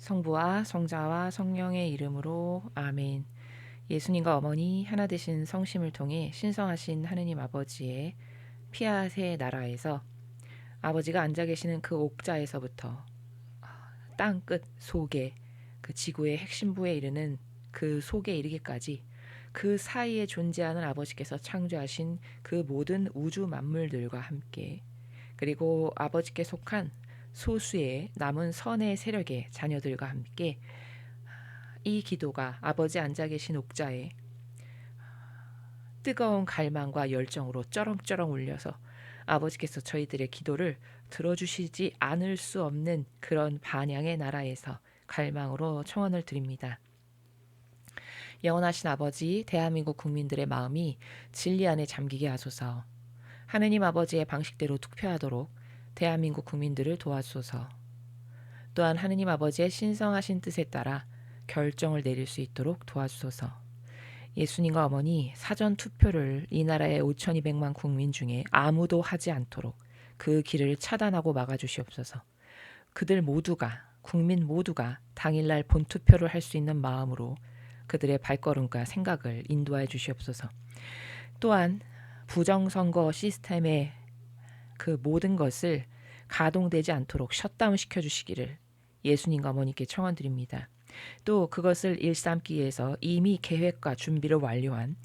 성부와 성자와 성령의 이름으로 아멘. 예수님과 어머니 하나 되신 성심을 통해 신성하신 하느님 아버지의 피아세 나라에서 아버지가 앉아 계시는 그 옥자에서부터 땅끝 속에 그 지구의 핵심부에 이르는 그 속에 이르기까지 그 사이에 존재하는 아버지께서 창조하신 그 모든 우주 만물들과 함께, 그리고 아버지께 속한 소수의 남은 선의 세력의 자녀들과 함께 이 기도가 아버지 앉아 계신 옥자에 뜨거운 갈망과 열정으로 쩌렁쩌렁 울려서 아버지께서 저희들의 기도를 들어주시지 않을 수 없는 그런 반향의 나라에서 갈망으로 청원을 드립니다. 영원하신 아버지, 대한민국 국민들의 마음이 진리 안에 잠기게 하소서. 하느님 아버지의 방식대로 투표하도록 대한민국 국민들을 도와주소서. 또한 하느님 아버지의 신성하신 뜻에 따라 결정을 내릴 수 있도록 도와주소서. 예수님과 어머니 사전 투표를 이 나라의 5,200만 국민 중에 아무도 하지 않도록 그 길을 차단하고 막아주시옵소서. 그들 모두가, 국민 모두가 당일날 본투표를 할 수 있는 마음으로 그들의 발걸음과 생각을 인도해 주시옵소서. 또한 부정선거 시스템의 그 모든 것을 가동되지 않도록 셧다운 시켜주시기를 예수님과 어머니께 청원드립니다. 또 그것을 일삼기 위해서 이미 계획과 준비를 완료한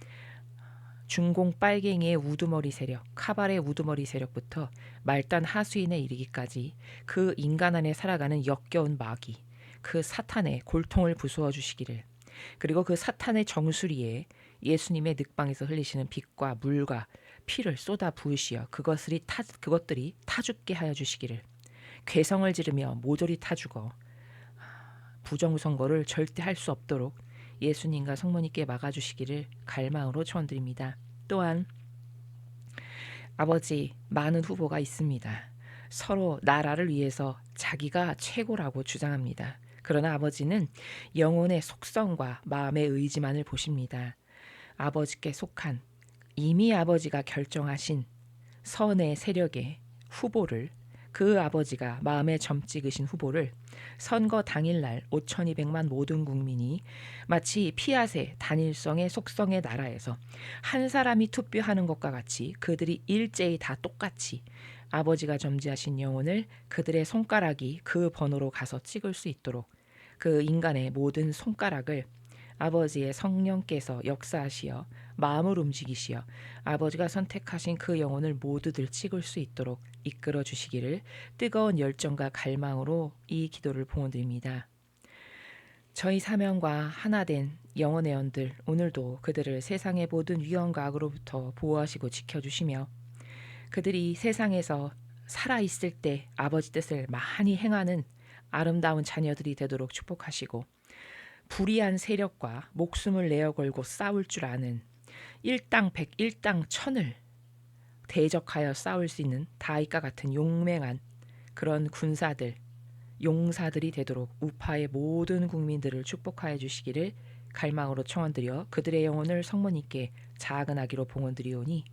중공 빨갱이의 우두머리 세력, 카발의 우두머리 세력부터 말단 하수인에 이르기까지 그 인간 안에 살아가는 역겨운 마귀, 그 사탄의 골통을 부수어 주시기를, 그리고 그 사탄의 정수리에 예수님의 늑방에서 흘리시는 빛과 물과 피를 쏟아 부으시어 그것들이 타 죽게 하여 주시기를, 괴성을 지르며 모조리 타 죽어 부정선거를 절대 할 수 없도록 예수님과 성모님께 막아주시기를 갈망으로 초원드립니다. 또한 아버지, 많은 후보가 있습니다. 서로 나라를 위해서 자기가 최고라고 주장합니다. 그러나 아버지는 영혼의 속성과 마음의 의지만을 보십니다. 아버지께 속한, 이미 아버지가 결정하신 선의 세력의 후보를, 그 아버지가 마음에 점 찍으신 후보를 선거 당일날 5,200만 모든 국민이 마치 피아세 단일성의 속성의 나라에서 한 사람이 투표하는 것과 같이 그들이 일제히 다 똑같이 아버지가 점지하신 영혼을 그들의 손가락이 그 번호로 가서 찍을 수 있도록 그 인간의 모든 손가락을 아버지의 성령께서 역사하시어 마음을 움직이시어 아버지가 선택하신 그 영혼을 모두들 찍을 수 있도록 이끌어 주시기를 뜨거운 열정과 갈망으로 이 기도를 봉헌드립니다. 저희 사명과 하나된 영혼의 영들, 오늘도 그들을 세상의 모든 위험과 악으로부터 보호하시고 지켜주시며 그들이 세상에서 살아있을 때 아버지 뜻을 많이 행하는 아름다운 자녀들이 되도록 축복하시고, 불의한 세력과 목숨을 내어 걸고 싸울 줄 아는 일당100, 일당1000을 대적하여 싸울 수 있는 다윗과 같은 용맹한 그런 군사들, 용사들이 되도록 우파의 모든 국민들을 축복하여 주시기를 갈망으로 청원드려 그들의 영혼을 성모님께 작은 아기로 봉헌드리오니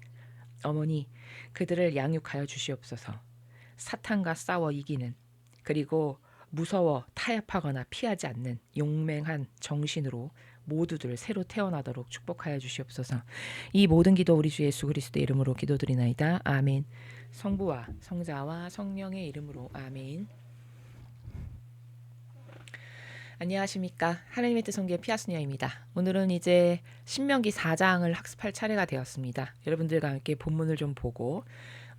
어머니, 그들을 양육하여 주시옵소서. 사탄과 싸워 이기는, 그리고 무서워 타협하거나 피하지 않는 용맹한 정신으로 모두들 새로 태어나도록 축복하여 주시옵소서. 이 모든 기도 우리 주 예수 그리스도의 이름으로 기도드리나이다. 아멘. 성부와 성자와 성령의 이름으로 아멘. 안녕하십니까. 하나님의 뜻 성교의 피아스녀입니다. 오늘은 이제 신명기 4장을 학습할 차례가 되었습니다. 여러분들과 함께 본문을 좀 보고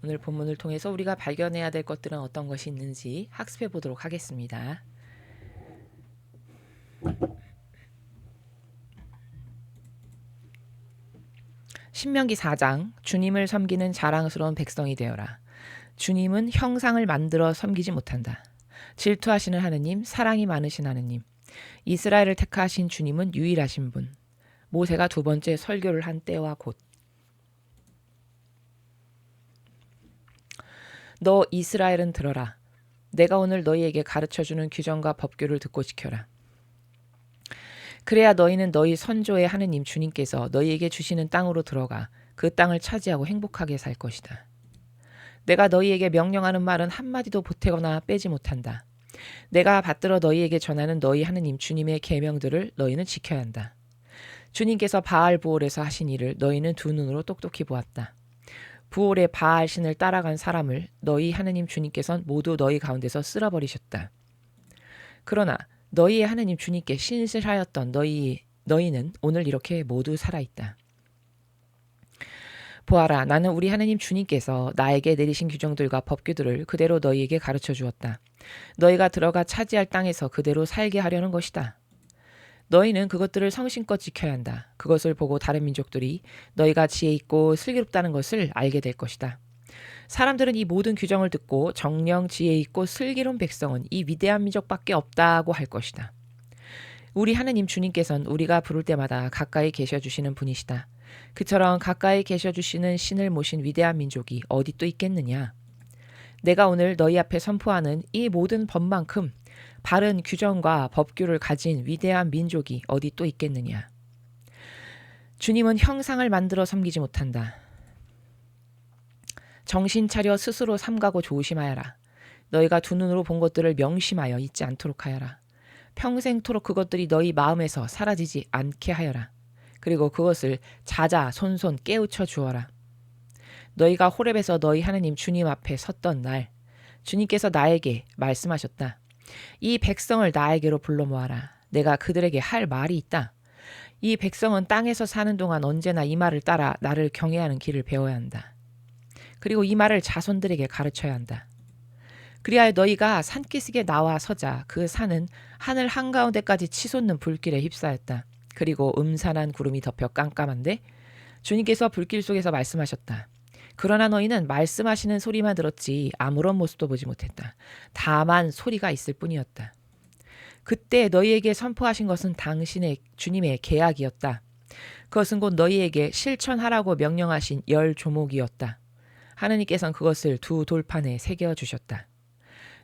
오늘 본문을 통해서 우리가 발견해야 될 것들은 어떤 것이 있는지 학습해 보도록 하겠습니다. 신명기 4장, 주님을 섬기는 자랑스러운 백성이 되어라. 주님은 형상을 만들어 섬기지 못한다. 질투하시는 하느님, 사랑이 많으신 하느님, 이스라엘을 택하신 주님은 유일하신 분. 모세가 두 번째 설교를 한 때와 곧. 너 이스라엘은 들어라. 내가 오늘 너희에게 가르쳐주는 규정과 법규를 듣고 지켜라. 그래야 너희는 너희 선조의 하느님 주님께서 너희에게 주시는 땅으로 들어가 그 땅을 차지하고 행복하게 살 것이다. 내가 너희에게 명령하는 말은 한마디도 보태거나 빼지 못한다. 내가 받들어 너희에게 전하는 너희 하느님 주님의 계명들을 너희는 지켜야 한다. 주님께서 바알 부올에서 하신 일을 너희는 두 눈으로 똑똑히 보았다. 부올의 바알 신을 따라간 사람을 너희 하느님 주님께서는 모두 너희 가운데서 쓸어버리셨다. 그러나 너희의 하느님 주님께 신실하였던 너희는 오늘 이렇게 모두 살아있다. 보아라, 나는 우리 하느님 주님께서 나에게 내리신 규정들과 법규들을 그대로 너희에게 가르쳐 주었다. 너희가 들어가 차지할 땅에서 그대로 살게 하려는 것이다. 너희는 그것들을 성심껏 지켜야 한다. 그것을 보고 다른 민족들이 너희가 지혜 있고 슬기롭다는 것을 알게 될 것이다. 사람들은 이 모든 규정을 듣고 정령 지혜 있고 슬기로운 백성은 이 위대한 민족밖에 없다고 할 것이다. 우리 하느님 주님께서는 우리가 부를 때마다 가까이 계셔 주시는 분이시다. 그처럼 가까이 계셔 주시는 신을 모신 위대한 민족이 어디 또 있겠느냐? 내가 오늘 너희 앞에 선포하는 이 모든 법만큼 바른 규정과 법규를 가진 위대한 민족이 어디 또 있겠느냐? 주님은 형상을 만들어 섬기지 못한다. 정신 차려 스스로 삼가고 조심하여라. 너희가 두 눈으로 본 것들을 명심하여 잊지 않도록 하여라. 평생토록 그것들이 너희 마음에서 사라지지 않게 하여라. 그리고 그것을 자자손손 깨우쳐 주어라. 너희가 호렙에서 너희 하느님 주님 앞에 섰던 날 주님께서 나에게 말씀하셨다. 이 백성을 나에게로 불러 모아라. 내가 그들에게 할 말이 있다. 이 백성은 땅에서 사는 동안 언제나 이 말을 따라 나를 경외하는 길을 배워야 한다. 그리고 이 말을 자손들에게 가르쳐야 한다. 그리하여 너희가 산기슭에 나와 서자 그 산은 하늘 한가운데까지 치솟는 불길에 휩싸였다. 그리고 음산한 구름이 덮여 깜깜한데 주님께서 불길 속에서 말씀하셨다. 그러나 너희는 말씀하시는 소리만 들었지 아무런 모습도 보지 못했다. 다만 소리가 있을 뿐이었다. 그때 너희에게 선포하신 것은 당신의 주님의 계약이었다. 그것은 곧 너희에게 실천하라고 명령하신 열 조목이었다. 하느님께서는 그것을 두 돌판에 새겨주셨다.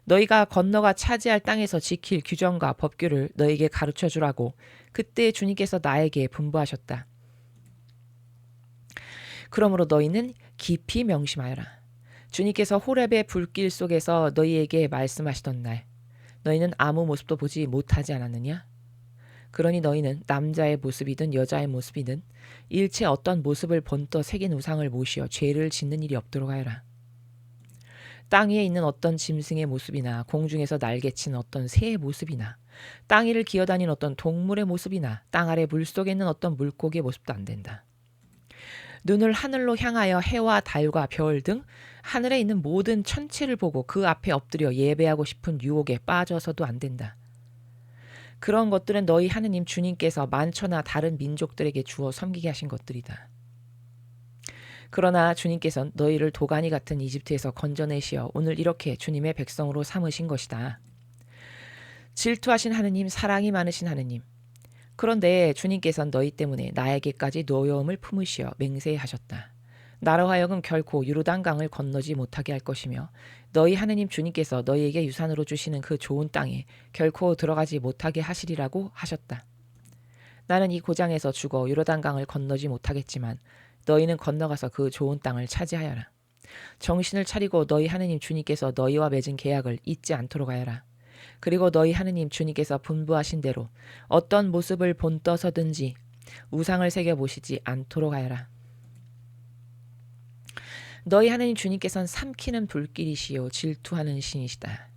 너희가 건너가 차지할 땅에서 지킬 규정과 법규를 너희에게 가르쳐 주라고 그때 주님께서 나에게 분부하셨다. 그러므로 너희는 깊이 명심하여라. 주님께서 호렙의 불길 속에서 너희에게 말씀하시던 날 너희는 아무 모습도 보지 못하지 않았느냐? 그러니 너희는 남자의 모습이든 여자의 모습이든 일체 어떤 모습을 본떠 새긴 우상을 모시어 죄를 짓는 일이 없도록 하여라. 땅 위에 있는 어떤 짐승의 모습이나 공중에서 날개친 어떤 새의 모습이나 땅 위를 기어다니는 어떤 동물의 모습이나 땅 아래 물속에 있는 어떤 물고기의 모습도 안 된다. 눈을 하늘로 향하여 해와 달과 별 등 하늘에 있는 모든 천체를 보고 그 앞에 엎드려 예배하고 싶은 유혹에 빠져서도 안 된다. 그런 것들은 너희 하느님 주님께서 만천하 다른 민족들에게 주어 섬기게 하신 것들이다. 그러나 주님께서는 너희를 도가니 같은 이집트에서 건져내시어 오늘 이렇게 주님의 백성으로 삼으신 것이다. 질투하신 하느님, 사랑이 많으신 하느님. 그런데 주님께서는 너희 때문에 나에게까지 노여움을 품으시어 맹세하셨다. 나로 하여금 결코 요르단강을 건너지 못하게 할 것이며 너희 하느님 주님께서 너희에게 유산으로 주시는 그 좋은 땅에 결코 들어가지 못하게 하시리라고 하셨다. 나는 이 고장에서 죽어 요르단강을 건너지 못하겠지만 너희는 건너가서 그 좋은 땅을 차지하여라. 정신을 차리고 너희 하느님 주님께서 너희와 맺은 계약을 잊지 않도록 하여라. 그리고 너희 하느님 주님께서 분부하신 대로 어떤 모습을 본떠서든지 우상을 새겨보시지 않도록 하여라. 너희 하느님 주님께서는 삼키는 불길이시요 질투하는 신이시다.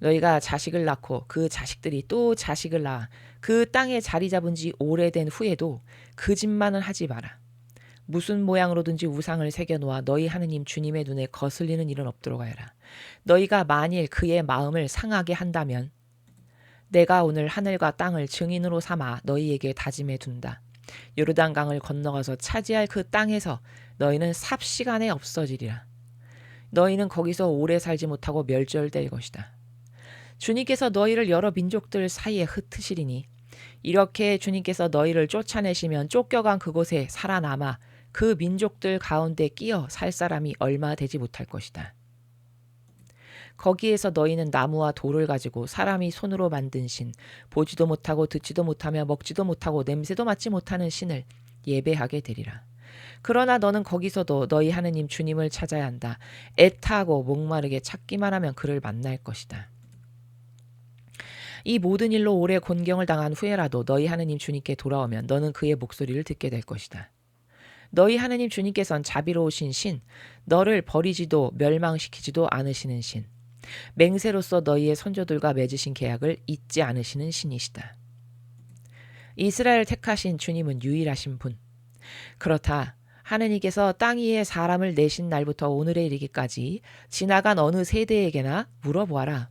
너희가 자식을 낳고 그 자식들이 또 자식을 낳아 그 땅에 자리 잡은 지 오래된 후에도 그 짓만은 하지 마라. 무슨 모양으로든지 우상을 새겨놓아 너희 하느님 주님의 눈에 거슬리는 일은 없도록 하여라. 너희가 만일 그의 마음을 상하게 한다면 내가 오늘 하늘과 땅을 증인으로 삼아 너희에게 다짐해 둔다. 요르단강을 건너가서 차지할 그 땅에서 너희는 삽시간에 없어지리라. 너희는 거기서 오래 살지 못하고 멸절될 것이다. 주님께서 너희를 여러 민족들 사이에 흩으시리니 이렇게 주님께서 너희를 쫓아내시면 쫓겨간 그곳에 살아남아 그 민족들 가운데 끼어 살 사람이 얼마 되지 못할 것이다. 거기에서 너희는 나무와 돌을 가지고 사람이 손으로 만든 신, 보지도 못하고 듣지도 못하며 먹지도 못하고 냄새도 맡지 못하는 신을 예배하게 되리라. 그러나 너는 거기서도 너희 하느님 주님을 찾아야 한다. 애타고 목마르게 찾기만 하면 그를 만날 것이다. 이 모든 일로 오래 곤경을 당한 후에라도 너희 하느님 주님께 돌아오면 너는 그의 목소리를 듣게 될 것이다. 너희 하느님 주님께서는 자비로우신 신, 너를 버리지도 멸망시키지도 않으시는 신, 맹세로서 너희의 선조들과 맺으신 계약을 잊지 않으시는 신이시다. 이스라엘 택하신 주님은 유일하신 분. 그렇다. 하느님께서 땅 위에 사람을 내신 날부터 오늘에 이르기까지 지나간 어느 세대에게나 물어보아라.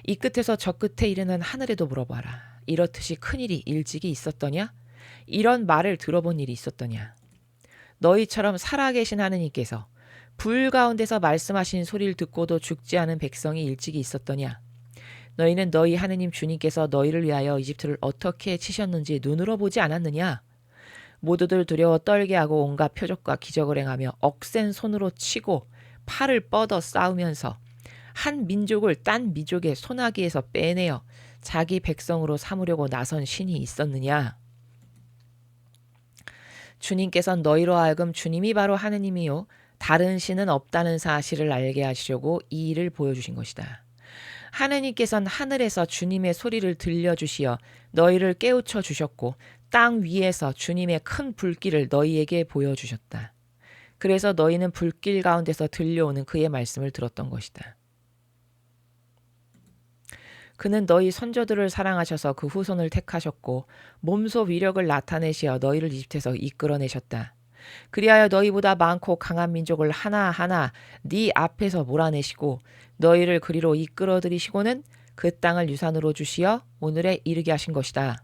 이 끝에서 저 끝에 이르는 하늘에도 물어보아라. 이렇듯이 큰일이 일찍이 있었더냐? 이런 말을 들어본 일이 있었더냐? 너희처럼 살아계신 하느님께서 불 가운데서 말씀하신 소리를 듣고도 죽지 않은 백성이 일찍이 있었더냐? 너희는 너희 하느님 주님께서 너희를 위하여 이집트를 어떻게 치셨는지 눈으로 보지 않았느냐? 모두들 두려워 떨게 하고 온갖 표적과 기적을 행하며 억센 손으로 치고 팔을 뻗어 싸우면서 한 민족을 딴 민족의 손아귀에서 빼내어 자기 백성으로 삼으려고 나선 신이 있었느냐? 주님께서는 너희로 하여금 주님이 바로 하느님이요 다른 신은 없다는 사실을 알게 하시려고 이 일을 보여주신 것이다. 하느님께서는 하늘에서 주님의 소리를 들려주시어 너희를 깨우쳐 주셨고 땅 위에서 주님의 큰 불길을 너희에게 보여주셨다. 그래서 너희는 불길 가운데서 들려오는 그의 말씀을 들었던 것이다. 그는 너희 선조들을 사랑하셔서 그 후손을 택하셨고 몸소 위력을 나타내시어 너희를 이집트에서 이끌어내셨다. 그리하여 너희보다 많고 강한 민족을 하나하나 네 앞에서 몰아내시고 너희를 그리로 이끌어들이시고는 그 땅을 유산으로 주시어 오늘에 이르게 하신 것이다.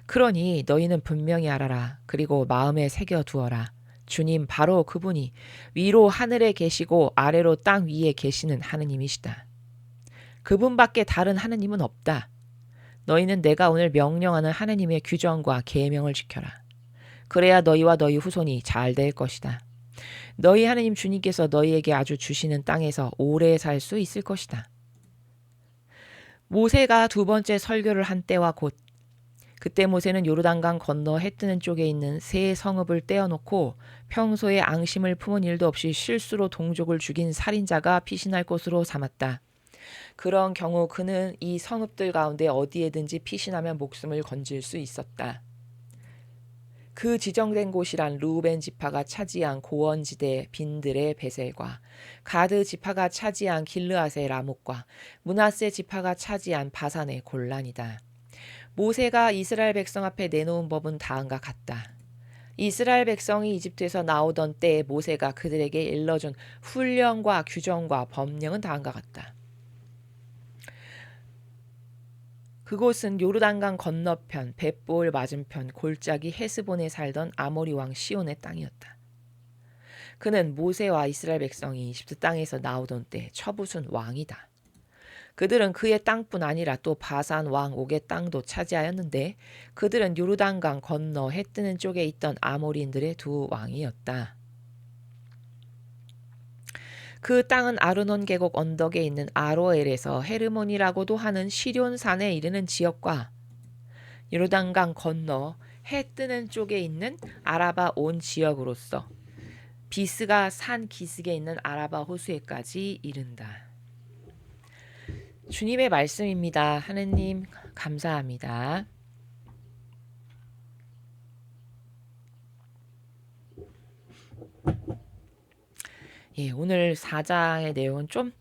그러니 너희는 분명히 알아라. 그리고 마음에 새겨두어라. 주님 바로 그분이 위로 하늘에 계시고 아래로 땅 위에 계시는 하느님이시다. 그분밖에 다른 하느님은 없다. 너희는 내가 오늘 명령하는 하느님의 규정과 계명을 지켜라. 그래야 너희와 너희 후손이 잘 될 것이다. 너희 하느님 주님께서 너희에게 아주 주시는 땅에서 오래 살 수 있을 것이다. 모세가 두 번째 설교를 한 때와 곧 그때 모세는 요르단강 건너 해 뜨는 쪽에 있는 새 성읍을 떼어놓고 평소에 앙심을 품은 일도 없이 실수로 동족을 죽인 살인자가 피신할 곳으로 삼았다. 그런 경우 그는 이 성읍들 가운데 어디에든지 피신하면 목숨을 건질 수 있었다. 그 지정된 곳이란 르우벤 지파가 차지한 고원지대 빈들의 베셀과 가드 지파가 차지한 길르앗의 라목과 므낫세 지파가 차지한 바산의 골란이다. 모세가 이스라엘 백성 앞에 내놓은 법은 다음과 같다. 이스라엘 백성이 이집트에서 나오던 때에 모세가 그들에게 일러준 훈령과 규정과 법령은 다음과 같다. 그곳은 요르단강 건너편 벳볼 맞은편 골짜기 헤스본에 살던 아모리 왕 시온의 땅이었다. 그는 모세와 이스라엘 백성이 이집트 땅에서 나오던 때 처부순 왕이다. 그들은 그의 땅뿐 아니라 또 바산 왕 옥의 땅도 차지하였는데 그들은 요르단강 건너 해 뜨는 쪽에 있던 아모리인들의 두 왕이었다. 그 땅은 아르논 계곡 언덕에 있는 아로엘에서 헤르몬이라고도 하는 시럇산에 이르는 지역과 요르단강 건너 해 뜨는 쪽에 있는 아라바 온 지역으로서 비스가 산 기슭에 있는 아라바 호수에까지 이른다. 주님의 말씀입니다. 하느님 감사합니다. 오늘 4장의 내용은 좀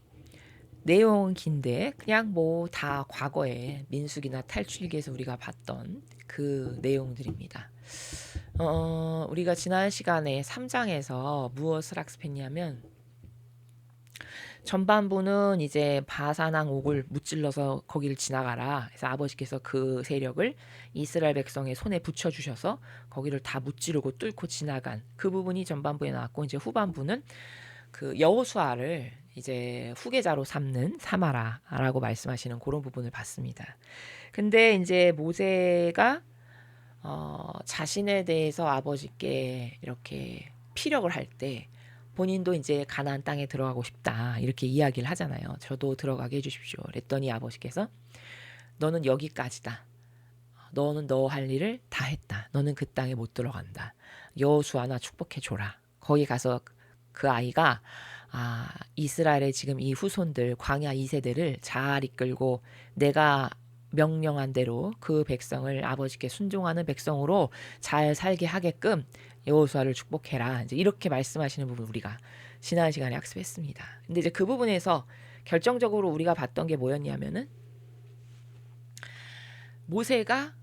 내용은 긴데 그냥 뭐 다 과거에 민수기나 탈출기에서 우리가 봤던 그 내용들입니다. 우리가 지난 시간에 3장에서 무엇을 학습했냐면 전반부는 이제 바산왕 옥을 무찔러서 거기를 지나가라. 그래서 아버지께서 그 세력을 이스라엘 백성의 손에 붙여주셔서 거기를 다 무찌르고 뚫고 지나간 그 부분이 전반부에 나왔고 이제 후반부는 그 여호수아를 이제 후계자로 삼아라라고 말씀하시는 그런 부분을 봤습니다. 근데 이제 모세가 자신에 대해서 아버지께 이렇게 피력을 할 때 본인도 이제 가나안 땅에 들어가고 싶다 이렇게 이야기를 하잖아요. 저도 들어가게 해주십시오. 그랬더니 아버지께서 너는 여기까지다. 너는 너 할 일을 다 했다. 너는 그 땅에 못 들어간다. 여호수아나 축복해줘라. 거기 가서 그 아이가 이스라엘의 지금 이 후손들 광야 2세대를 잘 이끌고 내가 명령한 대로 그 백성을 아버지께 순종하는 백성으로 잘 살게 하게끔 여호수아를 축복해라. 이제 이렇게 말씀하시는 부분 우리가 지난 시간에 학습했습니다. 근데 이제 그 부분에서 결정적으로 우리가 봤던 게 뭐였냐면은 모세가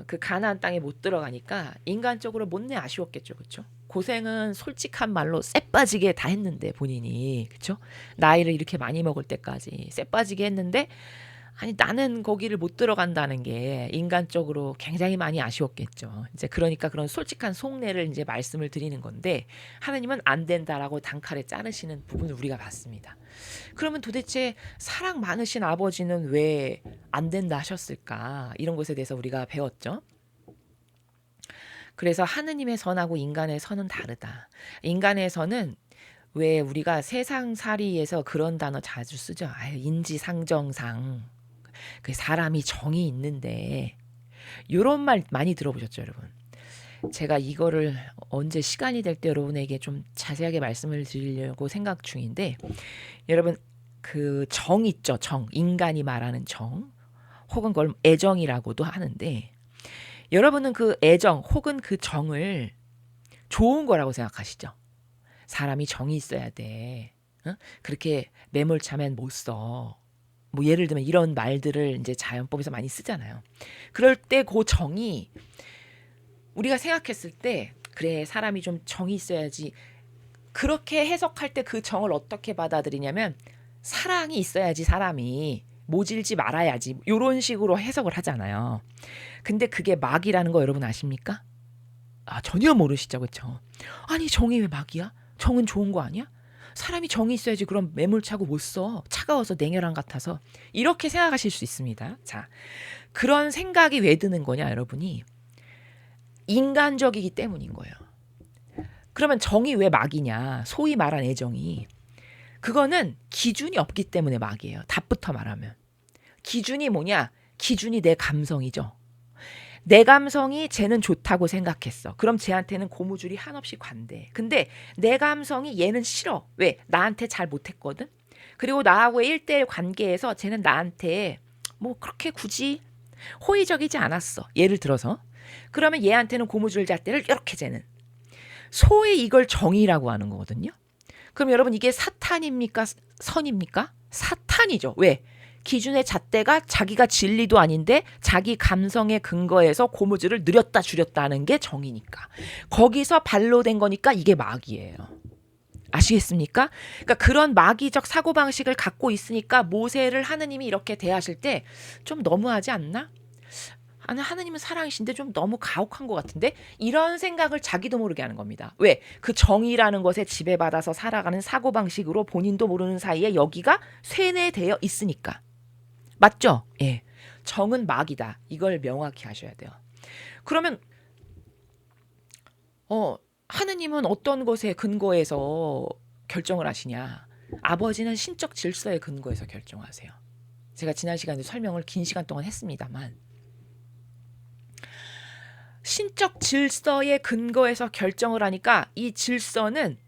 그 가나안 땅에 못 들어가니까 인간적으로 못내 아쉬웠겠죠, 그렇죠? 고생은 솔직한 말로 쎄 빠지게 다 했는데 본인이 그렇죠? 나이를 이렇게 많이 먹을 때까지 쎄 빠지게 했는데 아니 나는 거기를 못 들어간다는 게 인간적으로 굉장히 많이 아쉬웠겠죠. 이제 그러니까 그런 솔직한 속내를 이제 말씀을 드리는 건데 하나님은 안 된다라고 단칼에 자르시는 부분을 우리가 봤습니다. 그러면 도대체 사랑 많으신 아버지는 왜 안 된다 하셨을까? 이런 것에 대해서 우리가 배웠죠. 그래서 하느님의 선하고 인간의 선은 다르다. 인간의 선은 왜 우리가 세상살이에서 그런 단어 자주 쓰죠. 아유, 인지상정상. 그 사람이 정이 있는데 이런 말 많이 들어보셨죠, 여러분? 제가 이거를 언제 시간이 될 때 여러분에게 좀 자세하게 말씀을 드리려고 생각 중인데 여러분 그 정 있죠, 정. 인간이 말하는 정. 혹은 그걸 애정이라고도 하는데 여러분은 그 애정 혹은 그 정을 좋은 거라고 생각하시죠? 사람이 정이 있어야 돼. 응? 그렇게 매몰차면 못 써. 뭐 예를 들면 이런 말들을 이제 자연법에서 많이 쓰잖아요. 그럴 때 그 정이 우리가 생각했을 때 그래 사람이 좀 정이 있어야지 그렇게 해석할 때 그 정을 어떻게 받아들이냐면 사랑이 있어야지 사람이 모질지 말아야지 이런 식으로 해석을 하잖아요. 근데 그게 막이라는 거 여러분 아십니까? 아 전혀 모르시죠, 그렇죠? 아니 정이 왜 막이야? 정은 좋은 거 아니야? 사람이 정이 있어야지 그럼 매몰차고 못 써. 차가워서 냉혈한 같아서. 이렇게 생각하실 수 있습니다. 자, 그런 생각이 왜 드는 거냐 여러분이. 인간적이기 때문인 거예요. 그러면 정이 왜 막이냐. 소위 말한 애정이. 그거는 기준이 없기 때문에 막이에요. 답부터 말하면. 기준이 뭐냐. 기준이 내 감성이죠. 내 감성이 쟤는 좋다고 생각했어. 그럼 쟤한테는 고무줄이 한없이 관대. 근데 내 감성이 얘는 싫어. 왜? 나한테 잘 못했거든. 그리고 나하고의 1대1 관계에서 쟤는 나한테 뭐 그렇게 굳이 호의적이지 않았어. 예를 들어서. 그러면 얘한테는 고무줄 잣대를 이렇게 재는. 소위 이걸 정의라고 하는 거거든요. 그럼 여러분 이게 사탄입니까? 선입니까? 사탄이죠. 왜? 기준의 잣대가 자기가 진리도 아닌데 자기 감성의 근거에서 고무줄을 늘렸다 줄였다 하는 게 정이니까. 거기서 발로 된 거니까 이게 마귀예요. 아시겠습니까? 그러니까 그런 마귀적 사고방식을 갖고 있으니까 모세를 하느님이 이렇게 대하실 때 좀 너무하지 않나? 하느님은 사랑이신데 좀 너무 가혹한 것 같은데? 이런 생각을 자기도 모르게 하는 겁니다. 왜? 그 정의라는 것에 지배받아서 살아가는 사고방식으로 본인도 모르는 사이에 여기가 쇠뇌되어 있으니까. 맞죠? 예. 정은 막이다. 이걸 명확히 하셔야 돼요. 그러면 하느님은 어떤 것에 근거해서 결정을 하시냐? 아버지는 신적 질서에 근거해서 결정하세요. 제가 지난 시간에 설명을 긴 시간 동안 했습니다만 신적 질서에 근거해서 결정을 하니까 이 질서는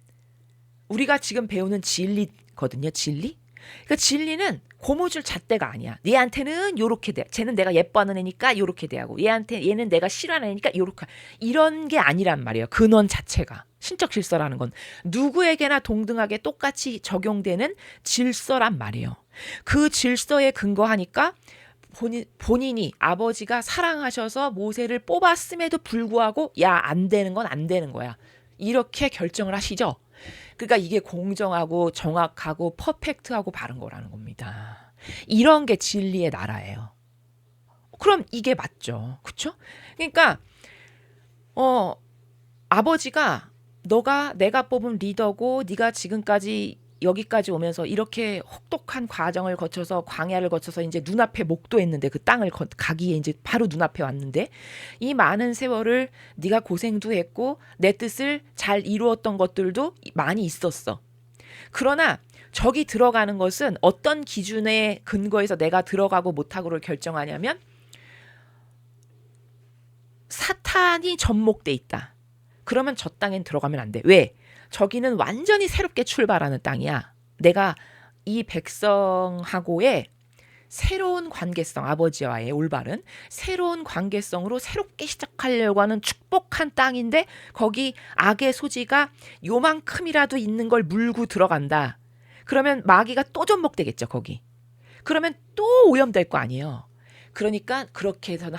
우리가 지금 배우는 진리거든요. 진리? 그러니까 진리는 고무줄 잣대가 아니야. 얘한테는 요렇게 돼. 쟤는 내가 예뻐하는 애니까 요렇게 대하고 얘는 내가 싫어하는 애니까 요렇게. 이런 게 아니란 말이에요. 근원 자체가. 신적 질서라는 건 누구에게나 동등하게 똑같이 적용되는 질서란 말이에요. 그 질서에 근거하니까 본인이 아버지가 사랑하셔서 모세를 뽑았음에도 불구하고 야, 안 되는 건 안 되는 거야. 이렇게 결정을 하시죠. 그러니까 이게 공정하고 정확하고 퍼펙트하고 바른 거라는 겁니다. 이런 게 진리의 나라예요. 그럼 이게 맞죠. 그렇죠? 그러니까 아버지가 내가 뽑은 리더고 네가 지금까지 여기까지 오면서 이렇게 혹독한 과정을 거쳐서 광야를 거쳐서 이제 눈앞에 목도했는데 그 땅을 가기에 이제 바로 눈앞에 왔는데 이 많은 세월을 네가 고생도 했고 내 뜻을 잘 이루었던 것들도 많이 있었어. 그러나 저기 들어가는 것은 어떤 기준에 근거해서 내가 들어가고 못하고를 결정하냐면 사탄이 접목돼 있다. 그러면 저 땅엔 들어가면 안 돼. 왜? 저기는 완전히 새롭게 출발하는 땅이야. 내가 이 백성하고의 새로운 관계성, 아버지와의 올바른 새로운 관계성으로 새롭게 시작하려고 하는 축복한 땅인데 거기 악의 소지가 요만큼이라도 있는 걸 물고 들어간다. 그러면 마귀가 또 접목되겠죠, 거기. 그러면 또 오염될 거 아니에요. 그러니까 그렇게 해서는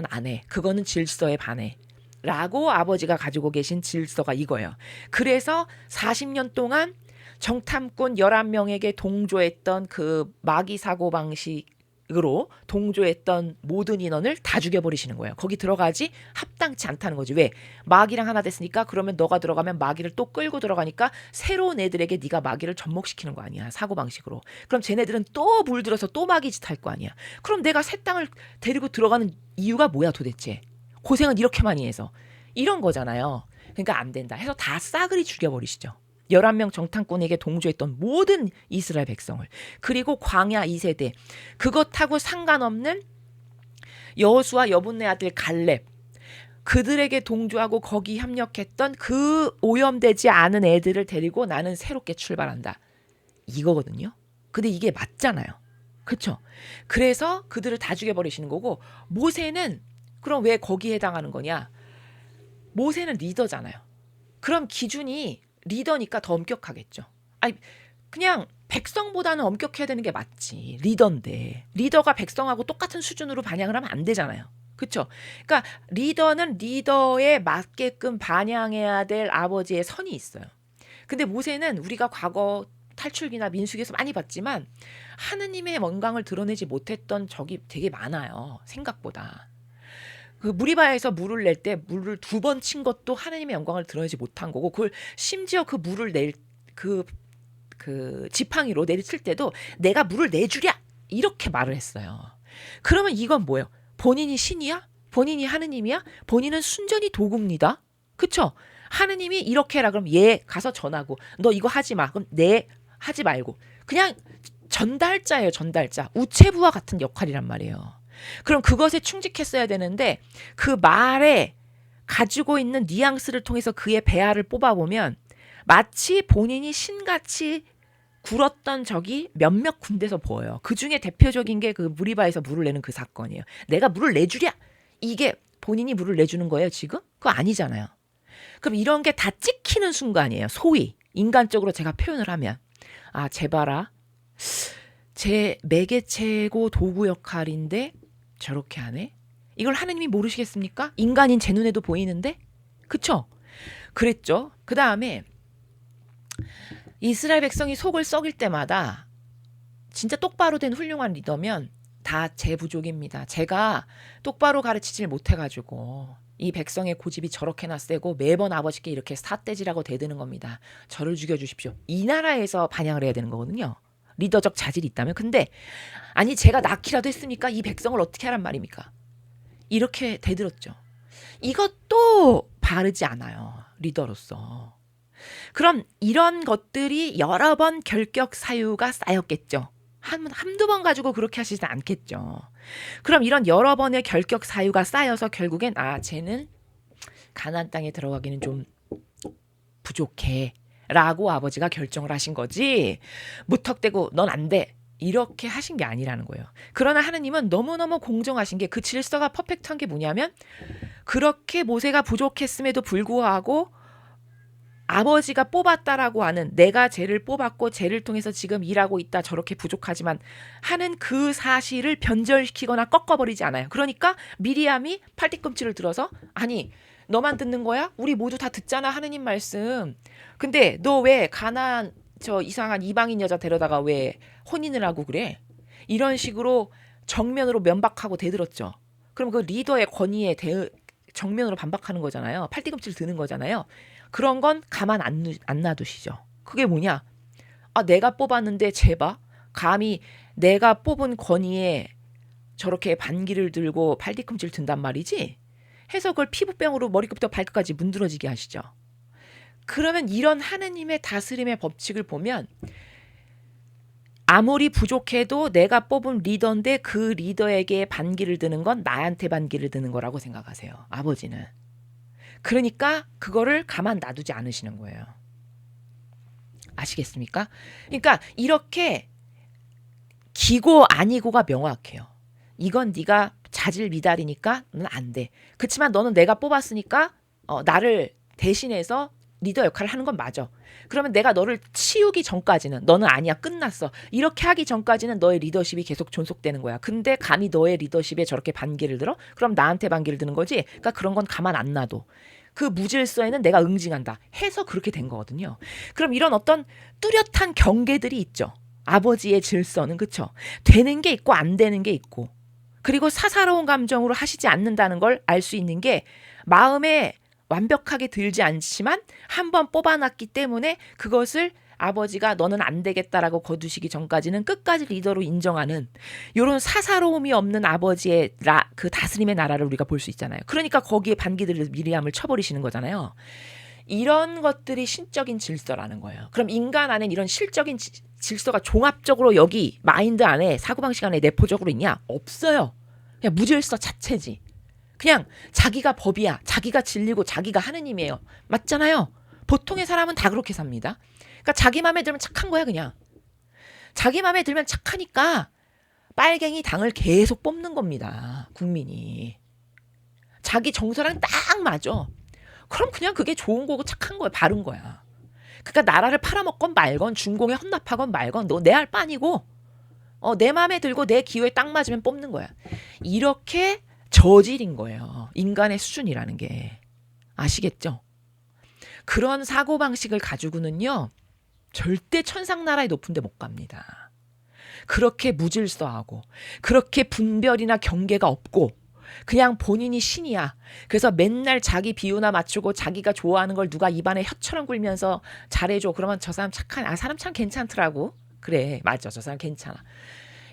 안 해. 그거는 질서에 반해. 라고 아버지가 가지고 계신 질서가 이거예요. 그래서 40년 동안 정탐꾼 11명에게 동조했던 그 마귀 사고방식으로 동조했던 모든 인원을 다 죽여버리시는 거예요. 거기 들어가지 합당치 않다는 거지. 왜? 마귀랑 하나 됐으니까 그러면 너가 들어가면 마귀를 또 끌고 들어가니까 새로운 애들에게 네가 마귀를 접목시키는 거 아니야. 사고방식으로. 그럼 쟤네들은 또 물들어서 또 마귀짓 할 거 아니야. 그럼 내가 새 땅을 데리고 들어가는 이유가 뭐야 도대체. 고생은 이렇게 많이 해서. 이런 거잖아요. 그러니까 안 된다 해서 다 싸그리 죽여버리시죠. 11명 정탐꾼에게 동조했던 모든 이스라엘 백성을. 그리고 광야 2세대. 그것하고 상관없는 여호수아 여분네 아들 갈렙. 그들에게 동조하고 거기 협력했던 그 오염되지 않은 애들을 데리고 나는 새롭게 출발한다. 이거거든요. 근데 이게 맞잖아요. 그렇죠? 그래서 그들을 다 죽여버리시는 거고 모세는 그럼 왜 거기에 해당하는 거냐? 모세는 리더잖아요. 그럼 기준이 리더니까 더 엄격하겠죠. 아니 그냥 백성보다는 엄격해야 되는 게 맞지. 리더인데. 리더가 백성하고 똑같은 수준으로 반영을 하면 안 되잖아요. 그렇죠? 그러니까 리더는 리더에 맞게끔 반영해야 될 아버지의 선이 있어요. 근데 모세는 우리가 과거 탈출기나 민수기에서 많이 봤지만 하느님의 영광을 드러내지 못했던 적이 되게 많아요. 생각보다. 그 무리바에서 물을 낼 때 물을 2번 친 것도 하느님의 영광을 드러내지 못한 거고 그걸 심지어 그 물을 낼 그 지팡이로 내리칠 때도 내가 물을 내주랴 이렇게 말을 했어요. 그러면 이건 뭐예요? 본인이 신이야? 본인이 하느님이야? 본인은 순전히 도구입니다. 그쵸? 하느님이 이렇게 해라 그럼 얘 가서 전하고 너 이거 하지 마. 그럼 내 하지 말고 그냥 전달자예요. 전달자. 우체부와 같은 역할이란 말이에요. 그럼 그것에 충직했어야 되는데 그 말에 가지고 있는 뉘앙스를 통해서 그의 배아를 뽑아보면 마치 본인이 신같이 굴었던 적이 몇몇 군데서 보여요. 그중에 대표적인 게 그 무리바에서 물을 내는 그 사건이에요. 내가 물을 내주랴. 이게 본인이 물을 내주는 거예요 지금? 그거 아니잖아요. 그럼 이런 게 다 찍히는 순간이에요. 소위 인간적으로 제가 표현을 하면 아 제발아 제 매개체고 도구 역할인데 저렇게 하네? 이걸 하느님이 모르시겠습니까? 인간인 제 눈에도 보이는데? 그쵸? 그랬죠. 그 다음에 이스라엘 백성이 속을 썩일 때마다 진짜 똑바로 된 훌륭한 리더면 다 제 부족입니다. 제가 똑바로 가르치질 못해가지고 이 백성의 고집이 저렇게나 세고 매번 아버지께 이렇게 삿대질하고 대드는 겁니다. 저를 죽여주십시오. 이 나라에서 반향을 해야 되는 거거든요. 리더적 자질이 있다면. 근데 아니 제가 낳기라도 했으니까 이 백성을 어떻게 하란 말입니까? 이렇게 대들었죠. 이것도 바르지 않아요. 리더로서. 그럼 이런 것들이 여러 번 결격 사유가 쌓였겠죠. 한두 번 가지고 그렇게 하시지 않겠죠. 그럼 이런 여러 번의 결격 사유가 쌓여서 결국엔 쟤는 가나안 땅에 들어가기는 좀 부족해 라고 아버지가 결정을 하신 거지 무턱대고 넌 안 돼 이렇게 하신 게 아니라는 거예요. 그러나 하느님은 너무너무 공정하신 게 그 질서가 퍼펙트한 게 뭐냐면 그렇게 모세가 부족했음에도 불구하고 아버지가 뽑았다라고 하는 내가 쟤를 뽑았고 쟤를 통해서 지금 일하고 있다 저렇게 부족하지만 하는 그 사실을 변절시키거나 꺾어버리지 않아요. 그러니까 미리암이 팔뒤꿈치를 들어서 아니 너만 듣는 거야? 우리 모두 다 듣잖아 하느님 말씀. 근데 너 왜 가나안 저 이상한 이방인 여자 데려다가 왜 혼인을 하고 그래? 이런 식으로 정면으로 면박하고 대들었죠. 그럼 그 리더의 권위에 정면으로 반박하는 거잖아요. 팔뒤꿈치를 드는 거잖아요. 그런 건 가만 안 놔두시죠. 그게 뭐냐? 내가 뽑았는데 쟤봐. 감히 내가 뽑은 권위에 저렇게 반기를 들고 팔뒤꿈치를 든단 말이지? 해서 그걸 피부병으로 머리끝부터 발끝까지 문드러지게 하시죠. 그러면 이런 하느님의 다스림의 법칙을 보면 아무리 부족해도 내가 뽑은 리더인데 그 리더에게 반기를 드는 건 나한테 반기를 드는 거라고 생각하세요. 아버지는. 그러니까 그거를 가만 놔두지 않으시는 거예요. 아시겠습니까? 그러니까 이렇게 기고 아니고가 명확해요. 이건 네가 자질 미달이니까 너는 안 돼. 그렇지만 너는 내가 뽑았으니까 나를 대신해서 리더 역할을 하는 건 맞아. 그러면 내가 너를 치우기 전까지는 너는 아니야, 끝났어. 이렇게 하기 전까지는 너의 리더십이 계속 존속되는 거야. 근데 감히 너의 리더십에 저렇게 반기를 들어? 그럼 나한테 반기를 드는 거지. 그러니까 그런 건 가만 안 놔둬. 그 무질서에는 내가 응징한다 해서 그렇게 된 거거든요. 그럼 이런 어떤 뚜렷한 경계들이 있죠. 아버지의 질서는, 그쵸? 되는 게 있고 안 되는 게 있고, 그리고 사사로운 감정으로 하시지 않는다는 걸 알 수 있는 게 마음에 완벽하게 들지 않지만 한번 뽑아놨기 때문에 그것을 아버지가 너는 안 되겠다라고 거두시기 전까지는 끝까지 리더로 인정하는 이런 사사로움이 없는 아버지의 그 다스림의 나라를 우리가 볼 수 있잖아요. 그러니까 거기에 반기들을 미리함을 쳐버리시는 거잖아요. 이런 것들이 신적인 질서라는 거예요. 그럼 인간 안에 이런 실적인 질서가 종합적으로 여기 마인드 안에, 사고방식 안에 내포적으로 있냐? 없어요. 그냥 무질서 자체지. 그냥 자기가 법이야. 자기가 진리고 자기가 하느님이에요. 맞잖아요. 보통의 사람은 다 그렇게 삽니다. 그러니까 자기 마음에 들면 착한 거야, 그냥. 자기 마음에 들면 착하니까 빨갱이 당을 계속 뽑는 겁니다. 국민이. 자기 정서랑 딱 맞아. 그럼 그냥 그게 좋은 거고 착한 거야. 바른 거야. 그러니까 나라를 팔아먹건 말건 중공에 헌납하건 말건 너 내 할 바 아니고 내 마음에 들고 내 기호에 딱 맞으면 뽑는 거야. 이렇게 저질인 거예요. 인간의 수준이라는 게. 아시겠죠? 그런 사고방식을 가지고는요. 절대 천상나라의 높은 데 못 갑니다. 그렇게 무질서하고 그렇게 분별이나 경계가 없고 그냥 본인이 신이야. 그래서 맨날 자기 비유나 맞추고 자기가 좋아하는 걸 누가 입안에 혀처럼 굴면서 잘해줘. 그러면 저 사람 착한, 사람 참 괜찮더라고. 그래, 맞아. 저 사람 괜찮아.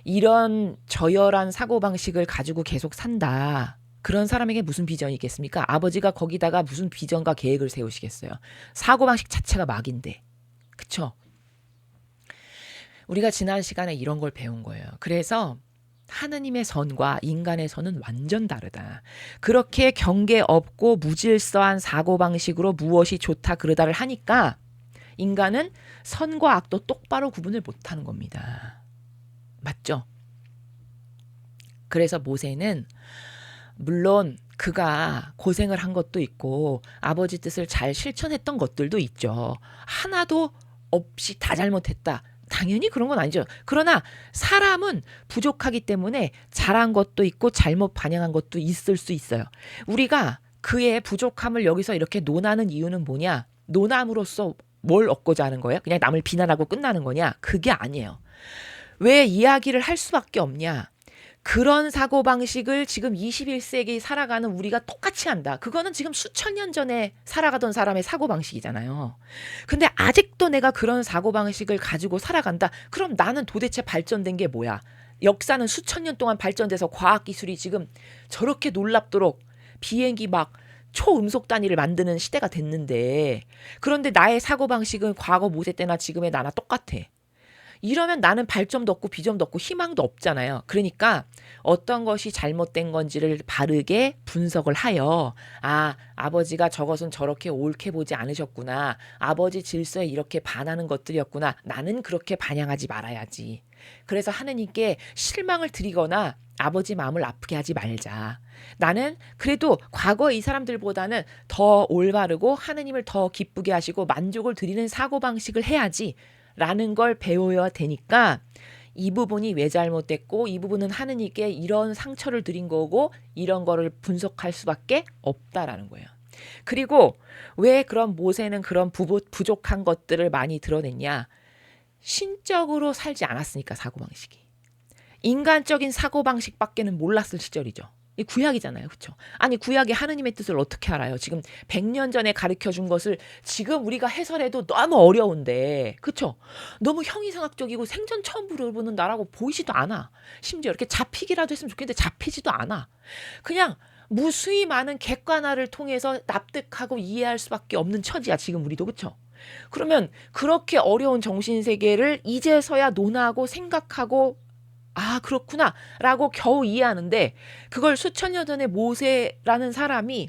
이런 저열한 사고방식을 가지고 계속 산다. 그런 사람에게 무슨 비전이 있겠습니까? 아버지가 거기다가 무슨 비전과 계획을 세우시겠어요? 사고방식 자체가 막인데. 그쵸? 우리가 지난 시간에 이런 걸 배운 거예요. 그래서 하느님의 선과 인간의 선은 완전 다르다. 그렇게 경계 없고 무질서한 사고방식으로 무엇이 좋다 그르다를 하니까 인간은 선과 악도 똑바로 구분을 못하는 겁니다. 맞죠? 그래서 모세는 물론 그가 고생을 한 것도 있고 아버지 뜻을 잘 실천했던 것들도 있죠. 하나도 없이 다 잘못했다. 당연히 그런 건 아니죠. 그러나 사람은 부족하기 때문에 잘한 것도 있고 잘못 반영한 것도 있을 수 있어요. 우리가 그의 부족함을 여기서 이렇게 논하는 이유는 뭐냐? 논함으로써 뭘 얻고자 하는 거예요? 그냥 남을 비난하고 끝나는 거냐? 그게 아니에요. 왜 이야기를 할 수밖에 없냐? 그런 사고방식을 지금 21세기 살아가는 우리가 똑같이 한다. 그거는 지금 수천 년 전에 살아가던 사람의 사고방식이잖아요. 근데 아직도 내가 그런 사고방식을 가지고 살아간다. 그럼 나는 도대체 발전된 게 뭐야? 역사는 수천 년 동안 발전돼서 과학기술이 지금 저렇게 놀랍도록 비행기 막 초음속 단위를 만드는 시대가 됐는데, 그런데 나의 사고방식은 과거 모세 때나 지금의 나나 똑같아. 이러면 나는 발전도 없고 비전도 없고 희망도 없잖아요. 그러니까 어떤 것이 잘못된 건지를 바르게 분석을 하여 아버지가 저것은 저렇게 옳게 보지 않으셨구나. 아버지 질서에 이렇게 반하는 것들이었구나. 나는 그렇게 반영하지 말아야지. 그래서 하느님께 실망을 드리거나 아버지 마음을 아프게 하지 말자. 나는 그래도 과거 이 사람들보다는 더 올바르고 하느님을 더 기쁘게 하시고 만족을 드리는 사고방식을 해야지 라는 걸 배워야 되니까 이 부분이 왜 잘못됐고 이 부분은 하느님께 이런 상처를 드린 거고 이런 거를 분석할 수밖에 없다라는 거예요. 그리고 왜 그런 모세는 그런 부족한 것들을 많이 드러냈냐? 신적으로 살지 않았으니까. 사고방식이 인간적인 사고방식밖에는 몰랐을 시절이죠. 이 구약이잖아요. 그렇죠? 아니 구약이 하느님의 뜻을 어떻게 알아요? 지금 100년 전에 가르쳐준 것을 지금 우리가 해설해도 너무 어려운데, 그렇죠? 너무 형이상학적이고 생전 처음 들어보는 나라고 보이지도 않아. 심지어 이렇게 잡히기라도 했으면 좋겠는데 잡히지도 않아. 그냥 무수히 많은 객관화를 통해서 납득하고 이해할 수밖에 없는 처지야 지금 우리도. 그렇죠? 그러면 그렇게 어려운 정신세계를 이제서야 논하고 생각하고 그렇구나 라고 겨우 이해하는데, 그걸 수천 년 전에 모세라는 사람이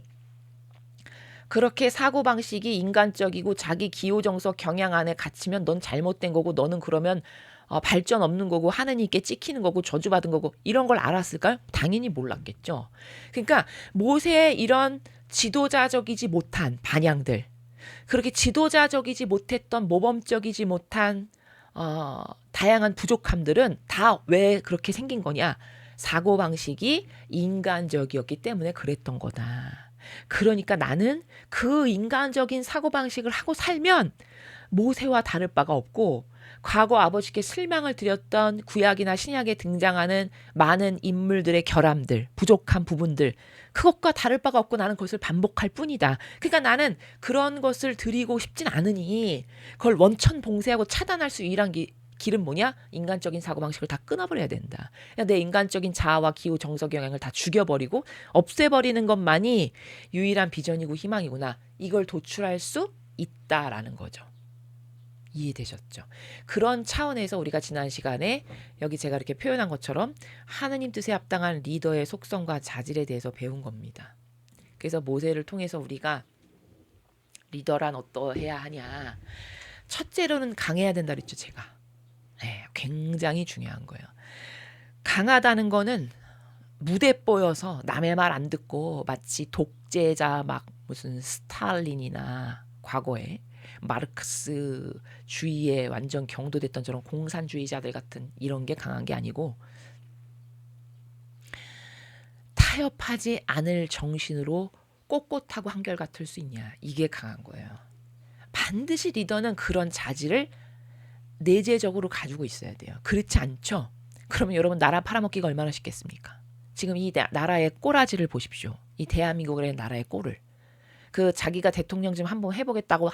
그렇게 사고방식이 인간적이고 자기 기호정서 경향 안에 갇히면 넌 잘못된 거고 너는 그러면 발전 없는 거고 하느님께 찍히는 거고 저주받은 거고 이런 걸 알았을까요? 당연히 몰랐겠죠. 그러니까 모세의 이런 지도자적이지 못한 반향들, 그렇게 지도자적이지 못했던 모범적이지 못한 다양한 부족함들은 다 왜 그렇게 생긴 거냐? 사고방식이 인간적이었기 때문에 그랬던 거다. 그러니까 나는 그 인간적인 사고방식을 하고 살면 모세와 다를 바가 없고 과거 아버지께 실망을 드렸던 구약이나 신약에 등장하는 많은 인물들의 결함들, 부족한 부분들, 그것과 다를 바가 없고 나는 그것을 반복할 뿐이다. 그러니까 나는 그런 것을 드리고 싶진 않으니 그걸 원천 봉쇄하고 차단할 수 유일한 길은 뭐냐? 인간적인 사고방식을 다 끊어버려야 된다. 내 인간적인 자아와 기후 정서 경향을 다 죽여버리고 없애버리는 것만이 유일한 비전이고 희망이구나. 이걸 도출할 수 있다라는 거죠. 이해되셨죠? 그런 차원에서 우리가 지난 시간에 여기 제가 이렇게 표현한 것처럼 하느님 뜻에 합당한 리더의 속성과 자질에 대해서 배운 겁니다. 그래서 모세를 통해서 우리가 리더란 어떠해야 하냐. 첫째로는 강해야 된다 그랬죠, 제가. 네, 굉장히 중요한 거예요. 강하다는 거는 무대뽀여서 남의 말 안 듣고 마치 독재자 막 무슨 스탈린이나 과거에 마르크스 주의에 완전 경도됐던 저런 공산주의자들 같은 이런 게 강한 게 아니고 타협하지 않을 정신으로 꼿꼿하고 한결같을 수 있냐. 이게 강한 거예요. 반드시 리더는 그런 자질을 내재적으로 가지고 있어야 돼요. 그렇지 않죠? 그러면 여러분 나라 팔아먹기가 얼마나 쉽겠습니까? 지금 이 나라의 꼬라지를 보십시오. 이 대한민국의 나라의 꼴을. 그 자기가 대통령 좀 한번 해보겠다고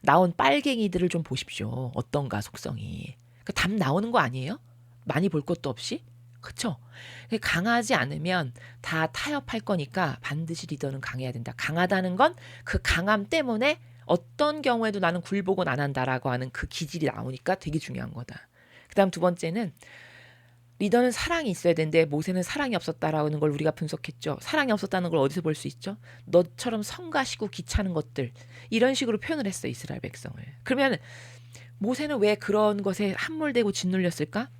나온 빨갱이들을 좀 보십시오. 어떤가 속성이. 그 답 나오는 거 아니에요? 많이 볼 것도 없이? 그쵸? 강하지 않으면 다 타협할 거니까 반드시 리더는 강해야 된다. 강하다는 건 그 강함 때문에 어떤 경우에도 나는 굴복은 안 한다라고 하는 그 기질이 나오니까 되게 중요한 거다. 그 다음 두 번째는 리더는 사랑이 있어야 되는데 모세는 사랑이 없었다라는 걸 우리가 분석했죠. 사랑이 없었다는 걸 어디서 볼 수 있죠? 너처럼 성가시고 귀찮은 것들 이런 식으로 표현을 했어요. 이스라엘 백성을. 그러면 모세는 왜 그런 것에 함몰되고 짓눌렸을까?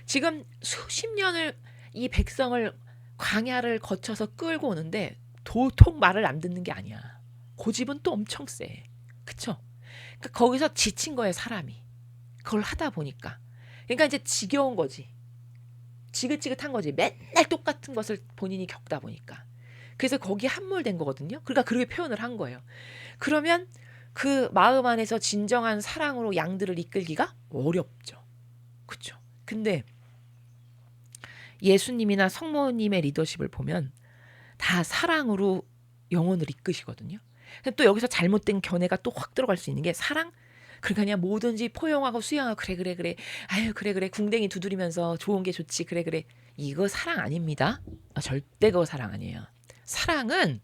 지금 수십 년을 이 백성을 광야를 거쳐서 끌고 오는데 도통 말을 안 듣는 게 아니야. 고집은 또 엄청 세. 그쵸? 그러니까 거기서 지친 거예요. 사람이. 그걸 하다 보니까. 그러니까 이제 지겨운 거지. 지긋지긋한 거지. 맨날 똑같은 것을 본인이 겪다 보니까. 그래서 거기에 함몰된 거거든요. 그러니까 그렇게 표현을 한 거예요. 그러면 그 마음 안에서 진정한 사랑으로 양들을 이끌기가 어렵죠. 그렇죠. 근데 예수님이나 성모님의 리더십을 보면 다 사랑으로 영혼을 이끄시거든요. 또 여기서 잘못된 견해가 또 확 들어갈 수 있는 게 사랑? 그러니까 그냥 뭐든지 포용하고 수용하고 그래 아유 그래 궁뎅이 두드리면서 좋은 게 좋지 그래 이거 사랑 아닙니다. 절대 그거 사랑 아니에요. 사랑은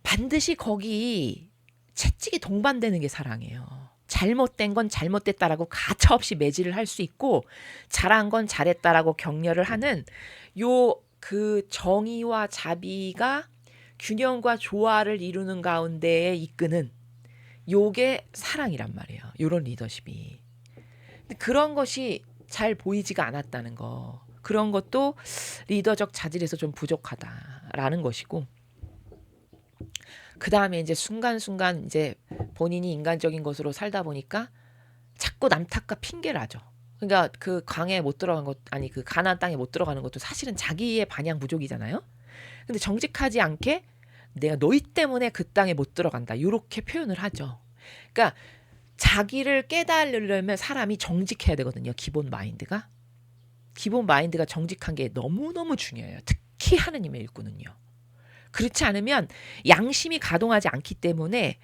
반드시 거기 채찍이 동반되는 게 사랑이에요. 잘못된 건 잘못됐다라고 가차없이 매질을 할 수 있고 잘한 건 잘했다라고 격려를 하는 요 그 정의와 자비가 균형과 조화를 이루는 가운데에 이끄는 요게 사랑이란 말이에요. 요런 리더십이. 근데 그런 것이 잘 보이지가 않았다는 거. 그런 것도 리더적 자질에서 좀 부족하다라는 것이고. 그 다음에 이제 순간순간 이제 본인이 인간적인 것으로 살다 보니까 자꾸 남 탓과 핑계를 하죠. 그러니까 그 강에 못 들어간 것, 아니 그 가나안 땅에 못 들어가는 것도 사실은 자기의 반향 부족이잖아요. 근데 정직하지 않게 내가 너희 때문에 그 땅에 못 들어간다. 이렇게 표현을 하죠. 그러니까 자기를 깨달으려면 사람이 정직해야 되거든요. 기본 마인드가. 기본 마인드가 정직한 게 너무너무 중요해요. 특히 하느님의 일꾼은요. 그렇지 않으면 양심이 가동하지 않기 때문에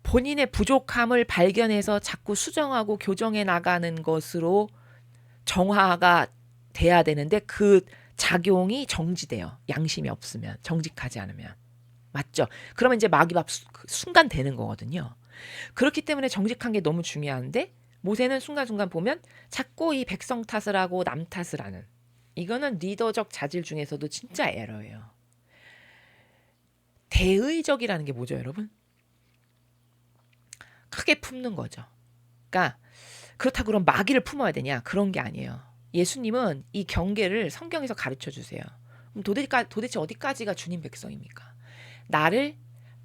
본인의 부족함을 발견해서 자꾸 수정하고 교정해 나가는 것으로 정화가 돼야 되는데 그 작용이 정지돼요. 양심이 없으면, 정직하지 않으면. 맞죠? 그러면 이제 마귀밥 순간 되는 거거든요. 그렇기 때문에 정직한 게 너무 중요한데 모세는 순간순간 보면 자꾸 이 백성 탓을 하고 남 탓을 하는, 이거는 리더적 자질 중에서도 진짜 에러예요. 대의적이라는 게 뭐죠, 여러분? 크게 품는 거죠. 그러니까 그렇다고 그럼 마귀를 품어야 되냐? 그런 게 아니에요. 예수님은 이 경계를 성경에서 가르쳐 주세요. 그럼 도대체 어디까지가 주님 백성입니까? 나를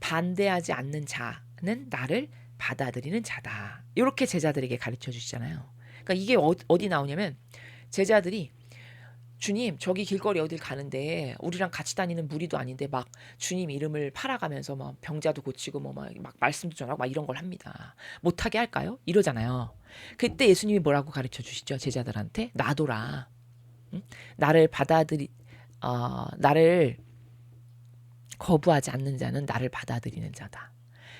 반대하지 않는 자는 나를 받아들이는 자다. 이렇게 제자들에게 가르쳐 주시잖아요. 그러니까 이게 어디 나오냐면 제자들이 주님 저기 길거리 어딜 가는데 우리랑 같이 다니는 무리도 아닌데 막 주님 이름을 팔아가면서 막 병자도 고치고 뭐 막 말씀도 전하고 막 이런 걸 합니다. 못하게 할까요? 이러잖아요. 그때 예수님이 뭐라고 가르쳐 주시죠? 제자들한테 놔둬라. 응? 나를 거부하지 않는 자는 나를 받아들이는 자다.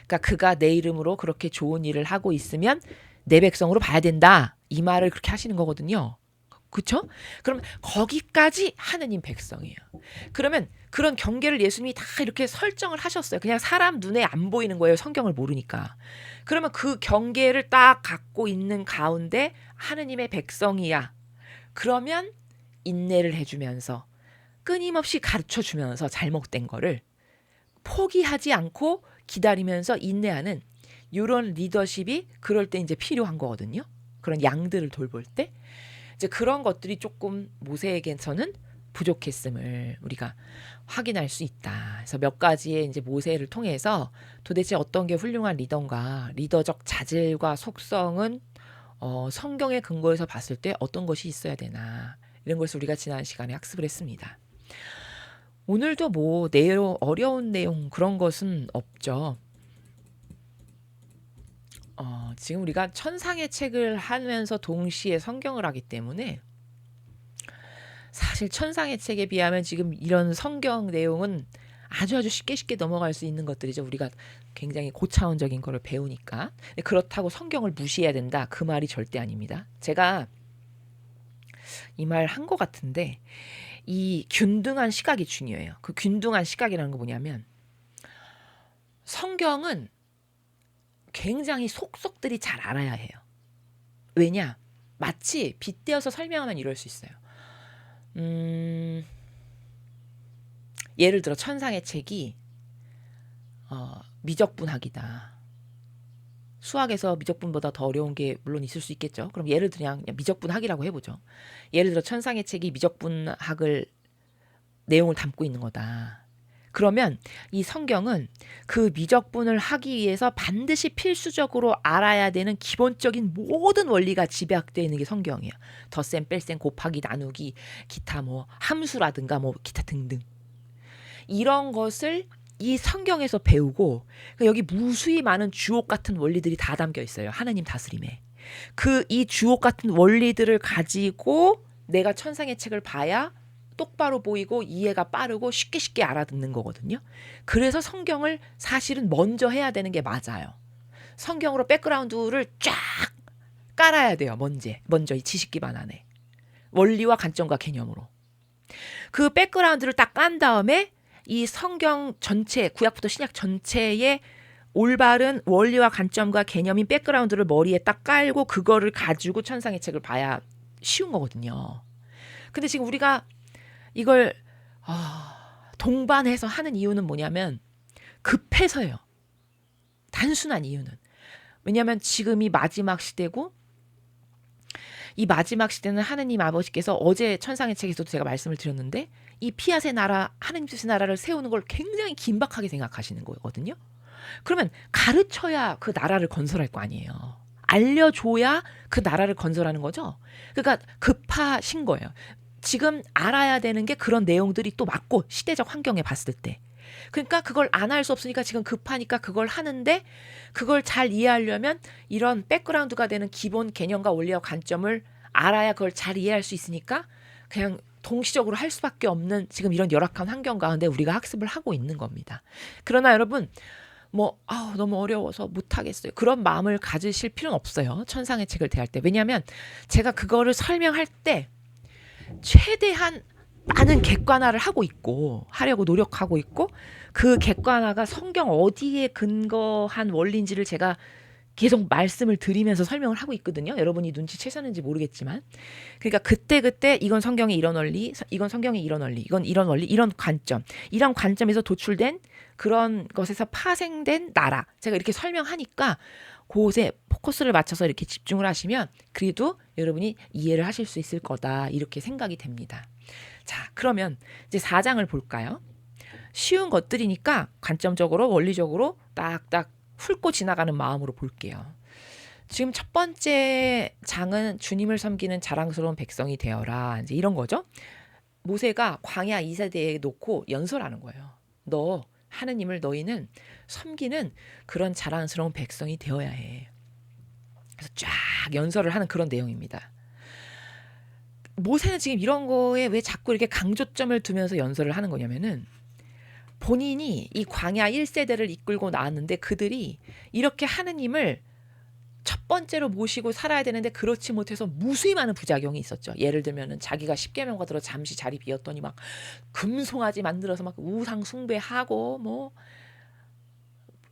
그러니까 그가 내 이름으로 그렇게 좋은 일을 하고 있으면 내 백성으로 봐야 된다. 이 말을 그렇게 하시는 거거든요. 그렇죠? 그럼 거기까지 하느님 백성이에요. 그러면 그런 경계를 예수님이 다 이렇게 설정을 하셨어요. 그냥 사람 눈에 안 보이는 거예요. 성경을 모르니까. 그러면 그 경계를 딱 갖고 있는 가운데 하느님의 백성이야. 그러면 인내를 해주면서 끊임없이 가르쳐주면서 잘못된 거를 포기하지 않고 기다리면서 인내하는 이런 리더십이 그럴 때 이제 필요한 거거든요. 그런 양들을 돌볼 때. 이제 그런 것들이 조금 모세에게서는 부족했음을 우리가 확인할 수 있다. 그래서 몇 가지의 이제 모세를 통해서 도대체 어떤 게 훌륭한 리더인가, 리더적 자질과 속성은 성경의 근거에서 봤을 때 어떤 것이 있어야 되나 이런 것을 우리가 지난 시간에 학습을 했습니다. 오늘도 뭐 어려운 내용 그런 것은 없죠. 지금 우리가 천상의 책을 하면서 동시에 성경을 하기 때문에 사실 천상의 책에 비하면 지금 이런 성경 내용은 아주 쉽게 넘어갈 수 있는 것들이죠. 우리가 굉장히 고차원적인 거를 배우니까. 그렇다고 성경을 무시해야 된다. 그 말이 절대 아닙니다. 제가 이 말 한 것 같은데 이 균등한 시각이 중요해요. 그 균등한 시각이라는 거 뭐냐면 성경은 굉장히 속속들이 잘 알아야 해요. 왜냐? 마치 빗대어서 설명하면 이럴 수 있어요. 예를 들어 천상의 책이 미적분학이다. 수학에서 미적분보다 더 어려운 게 물론 있을 수 있겠죠. 그럼 예를 들어 그냥 미적분학이라고 해보죠. 예를 들어 천상의 책이 미적분학을 내용을 담고 있는 거다. 그러면 이 성경은 그 미적분을 하기 위해서 반드시 필수적으로 알아야 되는 기본적인 모든 원리가 집약되어 있는 게 성경이에요. 덧셈, 뺄셈, 곱하기, 나누기, 기타 뭐 함수라든가 뭐 기타 등등. 이런 것을 이 성경에서 배우고 여기 무수히 많은 주옥 같은 원리들이 다 담겨 있어요. 하나님 다스림에. 이 주옥 같은 원리들을 가지고 내가 천상의 책을 봐야 똑바로 보이고 이해가 빠르고 쉽게 알아듣는 거거든요. 그래서 성경을 사실은 먼저 해야 되는 게 맞아요. 성경으로 백그라운드를 쫙 깔아야 돼요. 먼저 이 지식 기반 안에. 원리와 관점과 개념으로. 그 백그라운드를 딱 깐 다음에 이 성경 전체, 구약부터 신약 전체의 올바른 원리와 관점과 개념인 백그라운드를 머리에 딱 깔고 그거를 가지고 천상의 책을 봐야 쉬운 거거든요. 근데 지금 우리가 이걸 동반해서 하는 이유는 뭐냐면 급해서예요. 단순한 이유는. 왜냐하면 지금이 마지막 시대고 이 마지막 시대는 하느님 아버지께서 어제 천상의 책에서도 제가 말씀을 드렸는데 이 피앗의 나라, 하느님 뜻의 나라를 세우는 걸 굉장히 긴박하게 생각하시는 거거든요. 그러면 가르쳐야 그 나라를 건설할 거 아니에요. 알려줘야 그 나라를 건설하는 거죠. 그러니까 급하신 거예요. 지금 알아야 되는 게 그런 내용들이 또 맞고 시대적 환경에 봤을 때. 그러니까 그걸 안 할 수 없으니까 지금 급하니까 그걸 하는데 그걸 잘 이해하려면 이런 백그라운드가 되는 기본 개념과 원리와 관점을 알아야 그걸 잘 이해할 수 있으니까 그냥 동시적으로 할 수밖에 없는 지금 이런 열악한 환경 가운데 우리가 학습을 하고 있는 겁니다. 그러나 여러분 너무 어려워서 못하겠어요. 그런 마음을 가지실 필요는 없어요. 천상의 책을 대할 때. 왜냐하면 제가 그거를 설명할 때 최대한 많은 객관화를 하려고 노력하고 있고 그 객관화가 성경 어디에 근거한 원리인지를 제가 계속 말씀을 드리면서 설명을 하고 있거든요. 여러분이 눈치채셨는지 모르겠지만. 그러니까 그때그때 이건 성경의 이런 원리, 이건 성경의 이런 원리, 이건 이런 원리, 이런 관점, 이런 관점에서 도출된 그런 것에서 파생된 나라. 제가 이렇게 설명하니까 그곳에 포커스를 맞춰서 이렇게 집중을 하시면 그래도 여러분이 이해를 하실 수 있을 거다. 이렇게 생각이 됩니다. 자, 그러면 이제 4장을 볼까요? 쉬운 것들이니까 관점적으로 원리적으로 딱딱 훑고 지나가는 마음으로 볼게요. 지금 첫 번째 장은 주님을 섬기는 자랑스러운 백성이 되어라. 이제 이런 거죠. 모세가 광야 2세대에 놓고 연설하는 거예요. 너 하느님을 너희는 섬기는 그런 자랑스러운 백성이 되어야 해. 그래서 쫙 연설을 하는 그런 내용입니다. 모세는 지금 이런 거에 왜 자꾸 이렇게 강조점을 두면서 연설을 하는 거냐면은 본인이 이 광야 1세대를 이끌고 나왔는데 그들이 이렇게 하느님을 첫 번째로 모시고 살아야 되는데 그렇지 못해서 무수히 많은 부작용이 있었죠. 예를 들면은 자기가 십계명과 들어 잠시 자리 비었더니 막 금송아지 만들어서 막 우상 숭배하고 뭐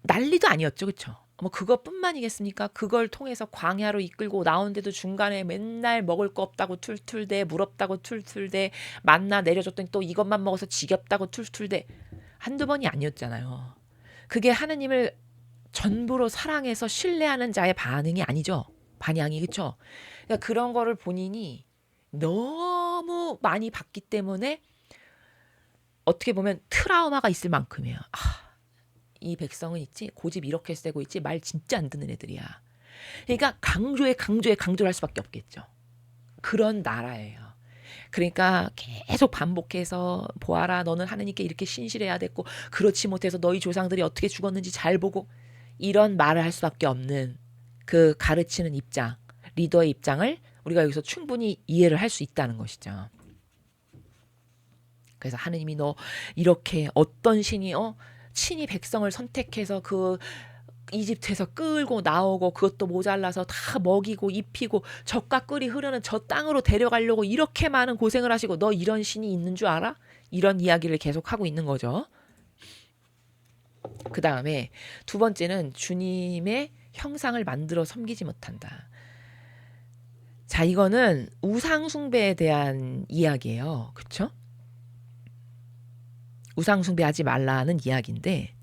난리도 아니었죠. 그렇죠? 뭐 그것뿐만이겠습니까? 그걸 통해서 광야로 이끌고 나오는데도 중간에 맨날 먹을 거 없다고 툴툴대, 물 없다고 툴툴대, 만나 내려줬더니 또 이것만 먹어서 지겹다고 툴툴대. 한두 번이 아니었잖아요. 그게 하느님을 전부로 사랑해서 신뢰하는 자의 반응이 아니죠. 반향이. 그렇죠? 그러니까 그런 거를 본인이 너무 많이 봤기 때문에 어떻게 보면 트라우마가 있을 만큼이에요. 이 백성은 있지 고집 이렇게 세고 있지 말 진짜 안 듣는 애들이야. 그러니까 강조를 할 수밖에 없겠죠. 그런 나라예요. 그러니까 계속 반복해서 보아라 너는 하느님께 이렇게 신실해야 됐고 그렇지 못해서 너희 조상들이 어떻게 죽었는지 잘 보고 이런 말을 할 수밖에 없는 그 가르치는 입장, 리더의 입장을 우리가 여기서 충분히 이해를 할 수 있다는 것이죠. 그래서 하느님이 너 이렇게 어떤 신이 친히 백성을 선택해서 그 이집트에서 끌고 나오고 그것도 모자라서 다 먹이고 입히고 젖과 꿀이 흐르는 저 땅으로 데려가려고 이렇게 많은 고생을 하시고 너 이런 신이 있는 줄 알아? 이런 이야기를 계속하고 있는 거죠. 그 다음에 두 번째는 주님의 형상을 만들어 섬기지 못한다. 자, 이거는 우상 숭배에 대한 이야기예요. 그렇죠? 우상 숭배하지 말라는 이야기인데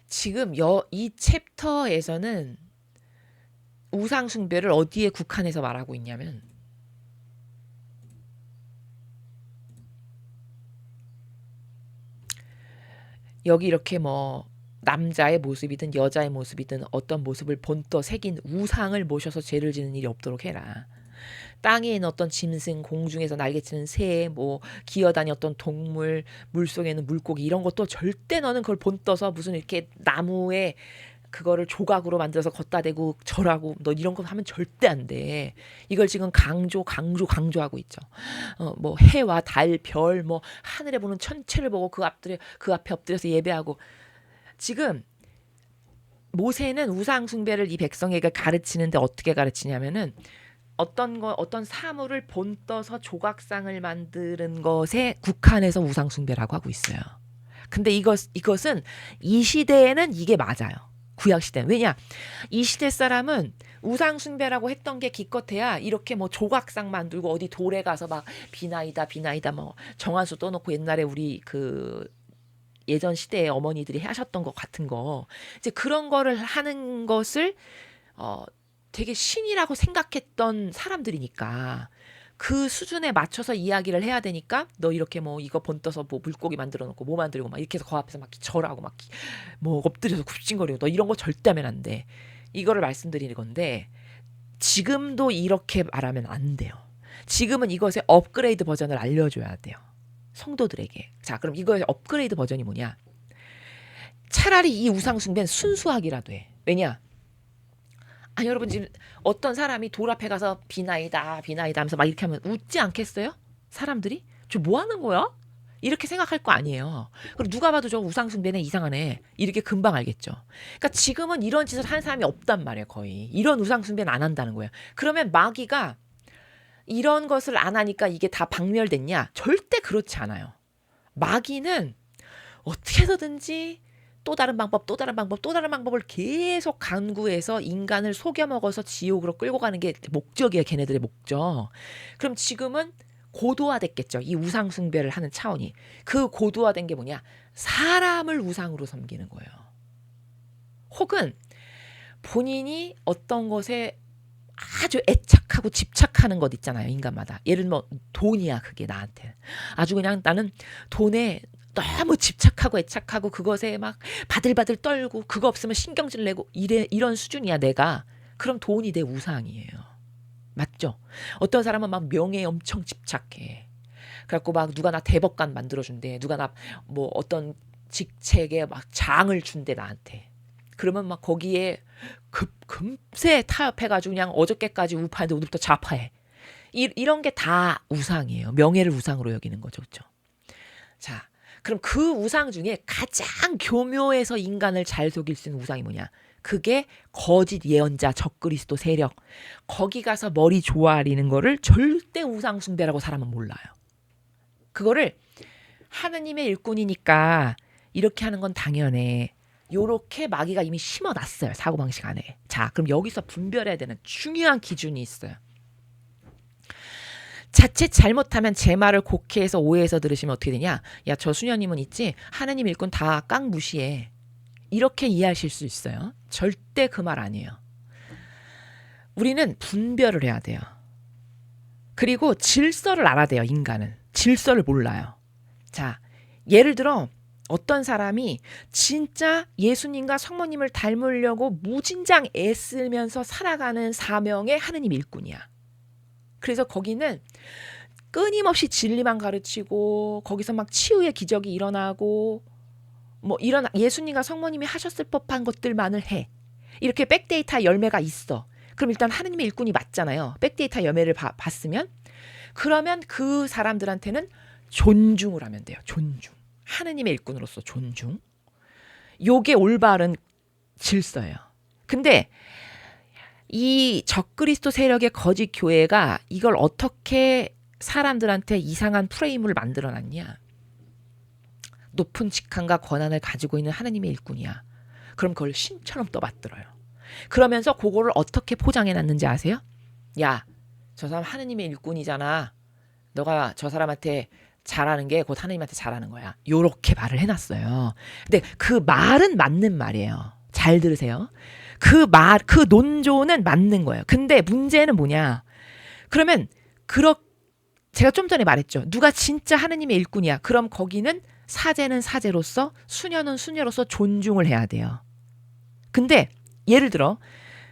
지금 이 챕터에서는 우상 숭배를 어디에 국한해서 말하고 있냐면 여기 이렇게 뭐 남자의 모습이든 여자의 모습이든 어떤 모습을 본떠 새긴 우상을 모셔서 죄를 지는 일이 없도록 해라. 땅에 있는 어떤 짐승, 공중에서 날개치는 새, 뭐 기어다녔던 동물, 물속에 있는 물고기 이런 것도 절대 너는 그걸 본떠서 무슨 이렇게 나무에 그거를 조각으로 만들어서 걷다 대고 절하고 너 이런 거 하면 절대 안 돼. 이걸 지금 강조하고 있죠. 뭐 해와 달, 별, 뭐 하늘에 보는 천체를 보고 그 앞에 엎드려서 예배하고 지금 모세는 우상 숭배를 이 백성에게 가르치는데 어떻게 가르치냐면은 어떤 사물을 본떠서 조각상을 만드는 것에 국한해서 우상 숭배라고 하고 있어요. 근데 이것은 이 시대에는 이게 맞아요. 구약 시대는. 왜냐? 이 시대 사람은 우상 숭배라고 했던 게 기껏해야 이렇게 뭐 조각상 만들고 어디 돌에 가서 막 비나이다 뭐 정한수 떠놓고 옛날에 우리 그 예전 시대에 어머니들이 하셨던 것 같은 거 이제 그런 거를 하는 것을 되게 신이라고 생각했던 사람들이니까 그 수준에 맞춰서 이야기를 해야 되니까 너 이렇게 뭐 이거 본떠서 뭐 물고기 만들어 놓고 뭐 만들고 막 이렇게 해서 그 앞에서 막 절하고 막 뭐 엎드려서 굽신거리고 너 이런 거 절대 하면 안 돼. 이거를 말씀드리는 건데 지금도 이렇게 말하면 안 돼요. 지금은 이것의 업그레이드 버전을 알려줘야 돼요. 성도들에게. 자, 그럼 이거의 업그레이드 버전이 뭐냐? 차라리 이 우상 숭배는 순수하기라도 해. 왜냐? 여러분 지금 어떤 사람이 돌 앞에 가서 비나이다 하면서 막 이렇게 하면 웃지 않겠어요? 사람들이? 저 뭐 하는 거야? 이렇게 생각할 거 아니에요. 그리고 누가 봐도 저 우상 숭배는 이상하네. 이렇게 금방 알겠죠. 그러니까 지금은 이런 짓을 하는 사람이 없단 말이에요. 거의. 이런 우상 숭배는 안 한다는 거예요. 그러면 마귀가 이런 것을 안 하니까 이게 다 박멸됐냐? 절대 그렇지 않아요. 마귀는 어떻게 해서든지 또 다른 방법, 또 다른 방법, 또 다른 방법을 계속 강구해서 인간을 속여먹어서 지옥으로 끌고 가는 게 목적이에요. 걔네들의 목적. 그럼 지금은 고도화됐겠죠. 이 우상 숭배를 하는 차원이. 그 고도화된 게 뭐냐? 사람을 우상으로 섬기는 거예요. 혹은 본인이 어떤 것에 아주 애착하고 집착하는 것 있잖아요. 인간마다. 예를 들면 돈이야. 그게 나한테. 아주 그냥 나는 돈에 너무 집착하고 애착하고 그것에 막 바들바들 떨고 그거 없으면 신경질 내고 이런 수준이야 내가. 그럼 돈이 내 우상이에요. 맞죠? 어떤 사람은 막 명예에 엄청 집착해. 그래갖고 막 누가 나 대법관 만들어준대. 누가 나 뭐 어떤 직책에 막 장을 준대 나한테. 그러면 막 거기에 금세 타협해가지고 그냥 어저께까지 우파인데 오늘부터 좌파해. 이런 게 다 우상이에요. 명예를 우상으로 여기는 거죠. 그렇죠? 자, 그럼 그 우상 중에 가장 교묘해서 인간을 잘 속일 수 있는 우상이 뭐냐? 그게 거짓 예언자, 적그리스도 세력. 거기 가서 머리 조아리는 거를 절대 우상 숭배라고 사람은 몰라요. 그거를 하느님의 일꾼이니까 이렇게 하는 건 당연해. 요렇게 마귀가 이미 심어놨어요. 사고방식 안에. 자, 그럼 여기서 분별해야 되는 중요한 기준이 있어요. 자칫 잘못하면 제 말을 곡해해서 오해해서 들으시면 어떻게 되냐? 야, 저 수녀님은 있지? 하느님 일꾼 다 깡 무시해. 이렇게 이해하실 수 있어요. 절대 그 말 아니에요. 우리는 분별을 해야 돼요. 그리고 질서를 알아야 돼요. 인간은. 질서를 몰라요. 자, 예를 들어 어떤 사람이 진짜 예수님과 성모님을 닮으려고 무진장 애쓰면서 살아가는 사명의 하느님 일꾼이야. 그래서 거기는 끊임없이 진리만 가르치고 거기서 막 치유의 기적이 일어나고 뭐 이런 예수님과 성모님이 하셨을 법한 것들만을 해. 이렇게 백데이터 열매가 있어. 그럼 일단 하느님의 일꾼이 맞잖아요. 백데이터 열매를 봤으면. 그러면 그 사람들한테는 존중을 하면 돼요. 존중. 하느님의 일꾼으로서 존중. 요게 올바른 질서예요. 근데 이 적그리스도 세력의 거짓 교회가 이걸 어떻게 사람들한테 이상한 프레임을 만들어놨냐. 높은 직함과 권한을 가지고 있는 하느님의 일꾼이야. 그럼 그걸 신처럼 떠받들어요. 그러면서 그거를 어떻게 포장해놨는지 아세요? 야, 저 사람 하느님의 일꾼이잖아. 너가 저 사람한테 잘하는 게 곧 하느님한테 잘하는 거야. 요렇게 말을 해놨어요. 근데 그 말은 맞는 말이에요. 잘 들으세요. 그 논조는 맞는 거예요. 근데 문제는 뭐냐. 그러면 제가 좀 전에 말했죠. 누가 진짜 하느님의 일꾼이야. 그럼 거기는 사제는 사제로서 수녀는 수녀로서 존중을 해야 돼요. 근데 예를 들어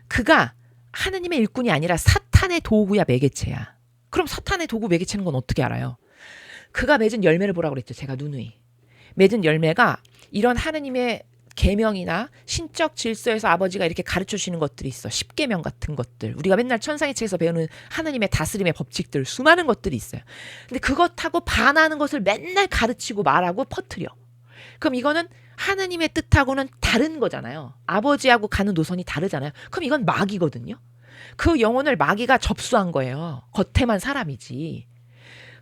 그가 하느님의 일꾼이 아니라 사탄의 도구야 매개체야. 그럼 사탄의 도구 매개체는 건 어떻게 알아요? 그가 맺은 열매를 보라고 그랬죠. 제가 누누이. 맺은 열매가 이런 하느님의 계명이나 신적 질서에서 아버지가 이렇게 가르쳐 주시는 것들이 있어. 십계명 같은 것들. 우리가 맨날 천상의 책에서 배우는 하느님의 다스림의 법칙들 수많은 것들이 있어요. 근데 그것하고 반하는 것을 맨날 가르치고 말하고 퍼뜨려. 그럼 이거는 하느님의 뜻하고는 다른 거잖아요. 아버지하고 가는 노선이 다르잖아요. 그럼 이건 마귀거든요. 그 영혼을 마귀가 접수한 거예요. 겉에만 사람이지.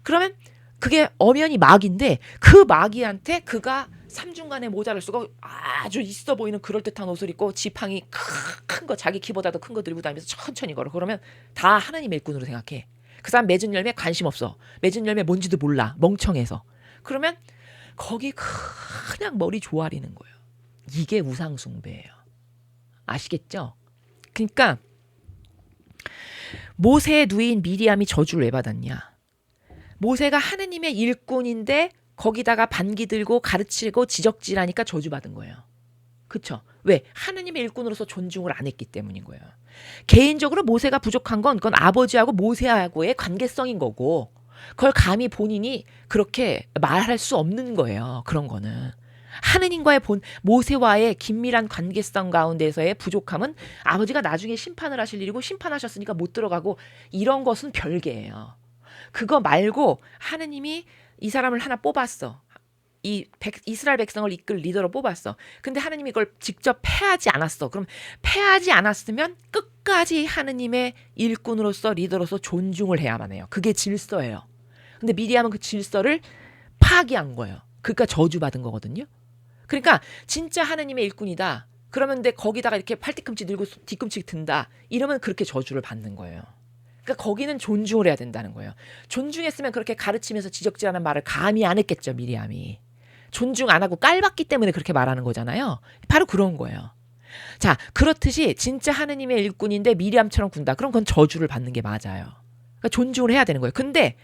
그러면 그게 엄연히 마귀인데 그 마귀한테 그가 삼중간에 모자를 쓰고 아주 있어 보이는 그럴듯한 옷을 입고 지팡이 큰 거 자기 키보다도 큰 거 들고 다니면서 천천히 걸어. 그러면 다 하나님의 일꾼으로 생각해. 그 사람 맺은 열매 관심 없어. 맺은 열매 뭔지도 몰라. 멍청해서. 그러면 거기 그냥 머리 조아리는 거예요. 이게 우상숭배예요. 아시겠죠? 그러니까 모세의 누이인 미리암이 저주를 왜 받았냐. 모세가 하느님의 일꾼인데 거기다가 반기 들고 가르치고 지적질하니까 저주받은 거예요. 그쵸? 왜? 하느님의 일꾼으로서 존중을 안 했기 때문인 거예요. 개인적으로 모세가 부족한 건 그건 아버지하고 모세하고의 관계성인 거고 그걸 감히 본인이 그렇게 말할 수 없는 거예요. 그런 거는. 하느님과의 모세와의 긴밀한 관계성 가운데서의 부족함은 아버지가 나중에 심판을 하실 일이고 심판하셨으니까 못 들어가고 이런 것은 별개예요. 그거 말고 하느님이 이 사람을 하나 뽑았어. 이스라엘 백성을 이끌 리더로 뽑았어. 근데 하느님이 이걸 직접 패하지 않았어. 그럼 패하지 않았으면 끝까지 하느님의 일꾼으로서 리더로서 존중을 해야만 해요. 그게 질서예요. 근데 미리암은 그 질서를 파기한 거예요. 그러니까 저주받은 거거든요. 그러니까 진짜 하느님의 일꾼이다. 그러면 근데 거기다가 이렇게 팔뒤꿈치 들고 뒤꿈치 든다. 이러면 그렇게 저주를 받는 거예요. 그러니까 거기는 존중을 해야 된다는 거예요. 존중했으면 그렇게 가르치면서 지적질하는 말을 감히 안 했겠죠, 미리암이. 존중 안 하고 깔봤기 때문에 그렇게 말하는 거잖아요. 바로 그런 거예요. 자, 그렇듯이 진짜 하느님의 일꾼인데 미리암처럼 군다. 그럼 그건 저주를 받는 게 맞아요. 그러니까 존중을 해야 되는 거예요. 근데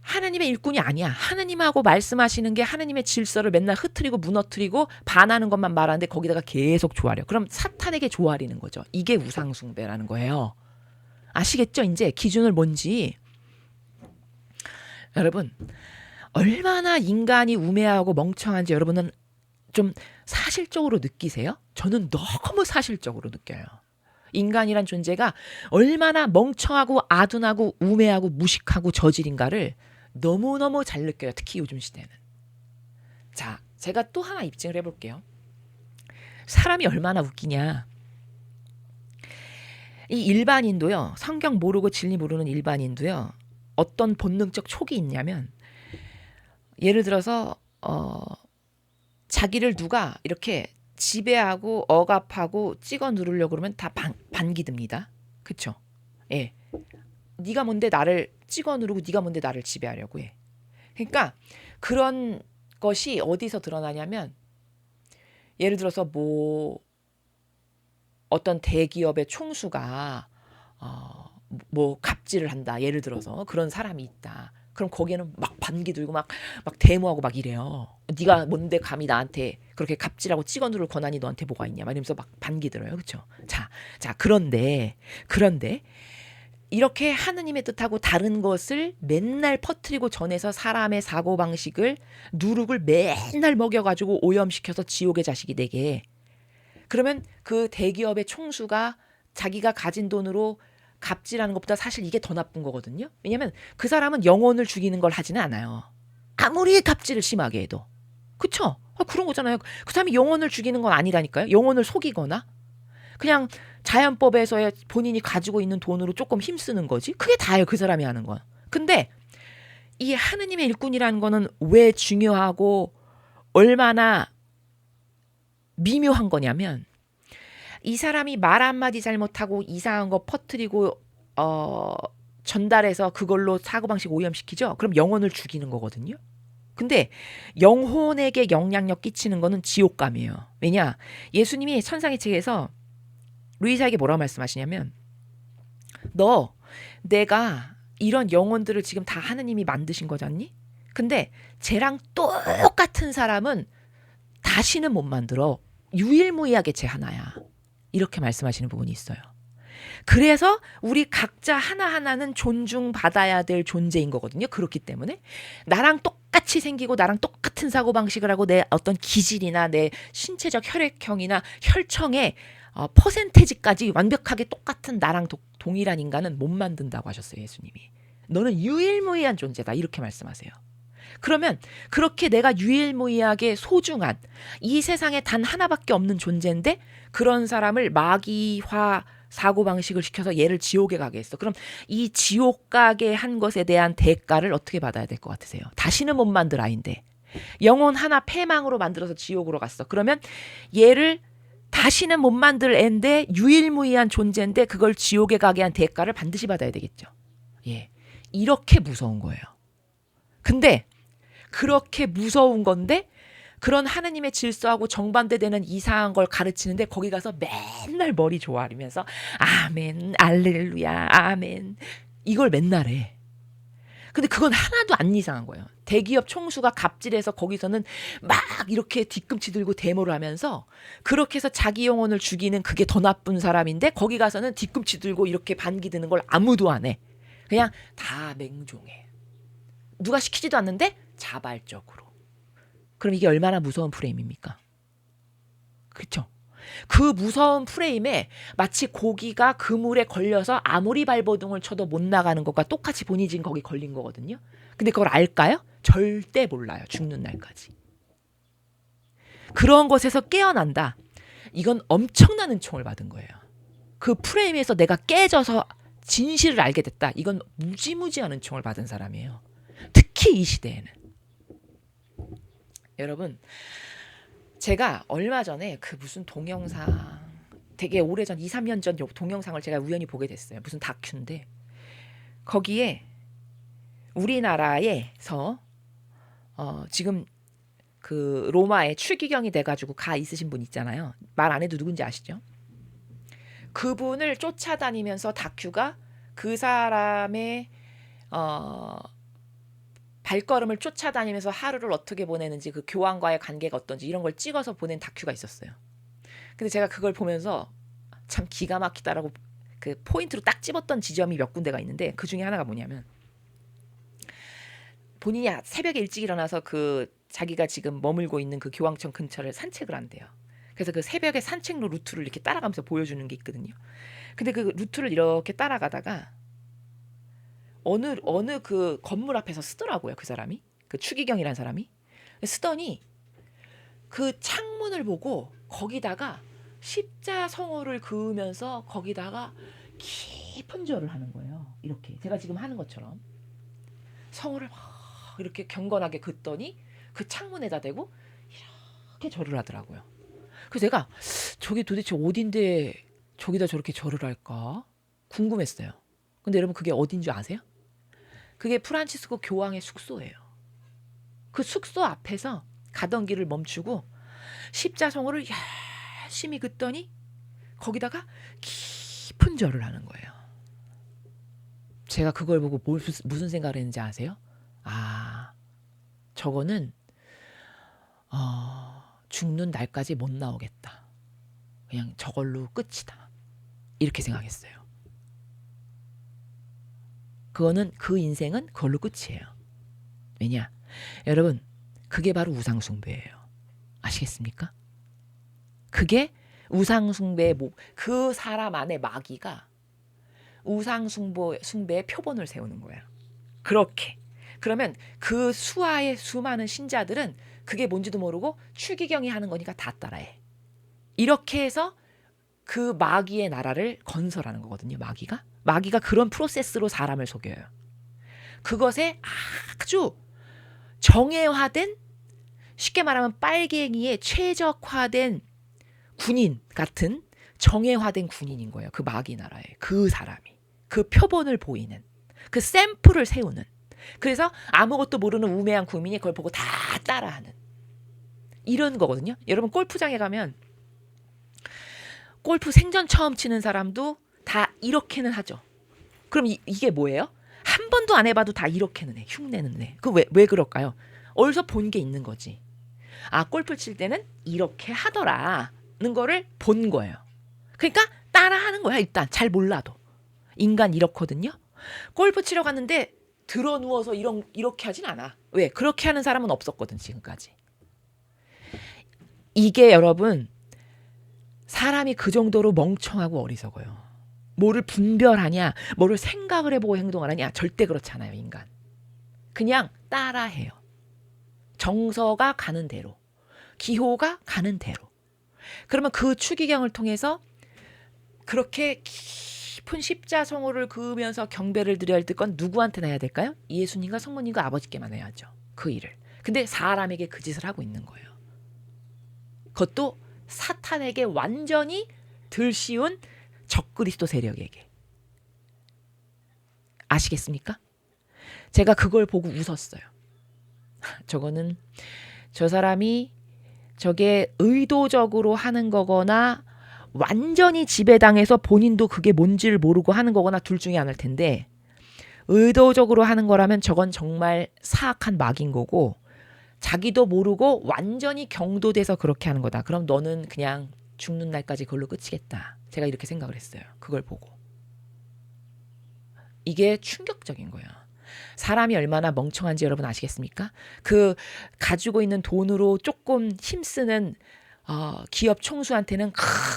하느님의 일꾼이 아니야. 하느님하고 말씀하시는 게 하느님의 질서를 맨날 흐트리고 무너뜨리고 반하는 것만 말하는데 거기다가 계속 조아려. 그럼 사탄에게 조아리는 거죠. 이게 우상숭배라는 거예요. 아시겠죠? 이제 기준을 뭔지. 여러분, 얼마나 인간이 우매하고 멍청한지 여러분은 좀 사실적으로 느끼세요? 저는 너무 사실적으로 느껴요. 인간이란 존재가 얼마나 멍청하고 아둔하고 우매하고 무식하고 저질인가를 너무너무 잘 느껴요. 특히 요즘 시대는. 자, 제가 또 하나 입증을 해볼게요. 사람이 얼마나 웃기냐. 이 일반인도요. 성경 모르고 진리 모르는 일반인도요. 어떤 본능적 촉이 있냐면 예를 들어서 자기를 누가 이렇게 지배하고 억압하고 찍어 누르려고 그러면 다 반기듭니다. 그쵸? 예. 네가 뭔데 나를 찍어 누르고 네가 뭔데 나를 지배하려고 해. 그러니까 그런 것이 어디서 드러나냐면 예를 들어서 뭐 어떤 대기업의 총수가 뭐 갑질을 한다. 예를 들어서 그런 사람이 있다. 그럼 거기에는 막 반기 들고 막 데모하고 막 이래요. 네가 뭔데 감히 나한테 그렇게 갑질하고 찍어 누를 권한이 너한테 뭐가 있냐. 막 이러면서 막 반기 들어요. 그렇죠? 자, 그런데 이렇게 하느님의 뜻하고 다른 것을 맨날 퍼뜨리고 전해서 사람의 사고방식을 누룩을 맨날 먹여가지고 오염시켜서 지옥의 자식이 되게. 그러면 그 대기업의 총수가 자기가 가진 돈으로 갑질하는 것보다 사실 이게 더 나쁜 거거든요. 왜냐하면 그 사람은 영혼을 죽이는 걸 하지는 않아요. 아무리 갑질을 심하게 해도. 그쵸? 그런 거잖아요. 그 사람이 영혼을 죽이는 건 아니라니까요. 영혼을 속이거나 그냥 자연법에서의 본인이 가지고 있는 돈으로 조금 힘쓰는 거지. 그게 다예요. 그 사람이 하는 건. 근데 이 하느님의 일꾼이라는 거는 왜 중요하고 얼마나 미묘한 거냐면 이 사람이 말 한마디 잘못하고 이상한 거 퍼뜨리고 전달해서 그걸로 사고방식 오염시키죠. 그럼 영혼을 죽이는 거거든요. 근데 영혼에게 영향력 끼치는 거는 지옥감이에요. 왜냐? 예수님이 천상의 책에서 루이사에게 뭐라고 말씀하시냐면 너 내가 이런 영혼들을 지금 다 하느님이 만드신 거잖니? 근데 쟤랑 똑같은 사람은 다시는 못 만들어. 유일무이하게 쟤 하나야. 이렇게 말씀하시는 부분이 있어요. 그래서 우리 각자 하나하나는 존중받아야 될 존재인 거거든요. 그렇기 때문에 나랑 똑같이 생기고 나랑 똑같은 사고방식을 하고 내 어떤 기질이나 내 신체적 혈액형이나 혈청의 퍼센테이지까지 완벽하게 똑같은 나랑 동일한 인간은 못 만든다고 하셨어요. 예수님이. 너는 유일무이한 존재다. 이렇게 말씀하세요. 그러면 그렇게 내가 유일무이하게 소중한 이 세상에 단 하나밖에 없는 존재인데 그런 사람을 마귀화 사고방식을 시켜서 얘를 지옥에 가게 했어. 그럼 이 지옥 가게 한 것에 대한 대가를 어떻게 받아야 될 것 같으세요? 다시는 못 만들 아이인데 영혼 하나 폐망으로 만들어서 지옥으로 갔어. 그러면 얘를 다시는 못 만들 애인데 유일무이한 존재인데 그걸 지옥에 가게 한 대가를 반드시 받아야 되겠죠. 예, 이렇게 무서운 거예요. 근데 그렇게 무서운 건데 그런 하느님의 질서하고 정반대되는 이상한 걸 가르치는데 거기 가서 맨날 머리 조아리면서 아멘, 알렐루야, 아멘 이걸 맨날 해. 근데 그건 하나도 안 이상한 거예요. 대기업 총수가 갑질해서 거기서는 막 이렇게 뒤꿈치 들고 데모를 하면서 그렇게 해서 자기 영혼을 죽이는 그게 더 나쁜 사람인데 거기 가서는 뒤꿈치 들고 이렇게 반기 드는 걸 아무도 안 해. 그냥 다 맹종해. 누가 시키지도 않는데 자발적으로. 그럼 이게 얼마나 무서운 프레임입니까? 그렇죠? 그 무서운 프레임에 마치 고기가 그물에 걸려서 아무리 발버둥을 쳐도 못 나가는 것과 똑같이 본인이 지금 거기 걸린 거거든요. 근데 그걸 알까요? 절대 몰라요. 죽는 날까지. 그런 것에서 깨어난다. 이건 엄청난 은총을 받은 거예요. 그 프레임에서 내가 깨져서 진실을 알게 됐다. 이건 무지무지한 은총을 받은 사람이에요. 특히 이 시대에는. 여러분, 제가 얼마 전에 그 무슨 동영상, 되게 오래전 2, 3년 전 동영상을 제가 우연히 보게 됐어요. 무슨 다큐인데 거기에 우리나라에서 지금 그 로마에 추기경이 돼가지고 가 있으신 분 있잖아요. 말 안 해도 누군지 아시죠? 그분을 쫓아다니면서 다큐가 그 사람의 발걸음을 쫓아다니면서 하루를 어떻게 보내는지, 그 교황과의 관계가 어떤지 이런 걸 찍어서 보낸 다큐가 있었어요. 근데 제가 그걸 보면서 참 기가 막히다라고 그 포인트로 딱 집었던 지점이 몇 군데가 있는데, 그 중에 하나가 뭐냐면 본인이 새벽에 일찍 일어나서 그 자기가 지금 머물고 있는 그 교황청 근처를 산책을 한대요. 그래서 그 새벽에 산책로 루트를 이렇게 따라가면서 보여주는 게 있거든요. 근데 그 루트를 이렇게 따라가다가 어느 그 건물 앞에서 쓰더라고요. 그 사람이, 그 추기경이라는 사람이 쓰더니 그 창문을 보고 거기다가 십자성호를 그으면서 거기다가 깊은 절을 하는 거예요. 이렇게 제가 지금 하는 것처럼 성호를 막 이렇게 경건하게 긋더니 그 창문에다 대고 이렇게 절을 하더라고요. 그래서 제가 저게 도대체 어딘데 저기다 저렇게 절을 할까 궁금했어요. 근데 여러분, 그게 어딘 줄 아세요? 그게 프란치스코 교황의 숙소예요. 그 숙소 앞에서 가던 길을 멈추고 십자성호를 열심히 긋더니 거기다가 깊은 절을 하는 거예요. 제가 그걸 보고 무슨 생각을 했는지 아세요? 아, 저거는 죽는 날까지 못 나오겠다. 그냥 저걸로 끝이다. 이렇게 생각했어요. 그거는, 그 인생은 그걸로 끝이에요. 왜냐? 여러분, 그게 바로 우상숭배예요. 아시겠습니까? 그게 우상숭배의 그 사람 안에 마귀가 우상숭배의 표본을 세우는 거예요. 그렇게. 그러면 그 수하의 수많은 신자들은 그게 뭔지도 모르고 추기경이 하는 거니까 다 따라해. 이렇게 해서 그 마귀의 나라를 건설하는 거거든요. 마귀가 그런 프로세스로 사람을 속여요. 그것에 아주 정예화된, 쉽게 말하면 빨갱이의 최적화된 군인 같은 정예화된 군인인 거예요. 그 마귀 나라에 그 사람이, 그 표본을 보이는, 그 샘플을 세우는. 그래서 아무것도 모르는 우매한 국민이 그걸 보고 다 따라하는 이런 거거든요. 여러분, 골프장에 가면 골프 생전 처음 치는 사람도 다 이렇게는 하죠. 그럼 이게 뭐예요? 한 번도 안 해봐도 다 이렇게는 해. 흉내는 내. 그 왜 그럴까요? 어디서 본 게 있는 거지. 아, 골프 칠 때는 이렇게 하더라는 거를 본 거예요. 그러니까 따라하는 거야. 일단 잘 몰라도. 인간 이렇거든요. 골프 치러 갔는데 들어 누워서 이렇게 하진 않아. 왜? 그렇게 하는 사람은 없었거든, 지금까지. 이게 여러분, 사람이 그 정도로 멍청하고 어리석어요. 뭐를 분별하냐, 뭐를 생각을 해보고 행동을 하냐, 절대 그렇지 않아요, 인간. 그냥 따라해요. 정서가 가는 대로, 기호가 가는 대로. 그러면 그 추기경을 통해서 그렇게 깊은 십자성호를 그으면서 경배를 드려야 할 건 누구한테나 해야 될까요? 예수님과 성모님과 아버지께만 해야죠. 그 일을. 근데 사람에게 그 짓을 하고 있는 거예요. 그것도 사탄에게 완전히 들씌운 적그리스도 세력에게. 아시겠습니까? 제가 그걸 보고 웃었어요. 저거는 저 사람이 저게 의도적으로 하는 거거나 완전히 지배당해서 본인도 그게 뭔지를 모르고 하는 거거나 둘 중에 하나일 텐데, 의도적으로 하는 거라면 저건 정말 사악한 마귀인 거고, 자기도 모르고 완전히 경도돼서 그렇게 하는 거다. 그럼 너는 그냥 죽는 날까지 그걸로 끝이겠다. 제가 이렇게 생각을 했어요. 그걸 보고. 이게 충격적인 거예요. 사람이 얼마나 멍청한지 여러분 아시겠습니까? 그 가지고 있는 돈으로 조금 힘쓰는 기업 총수한테는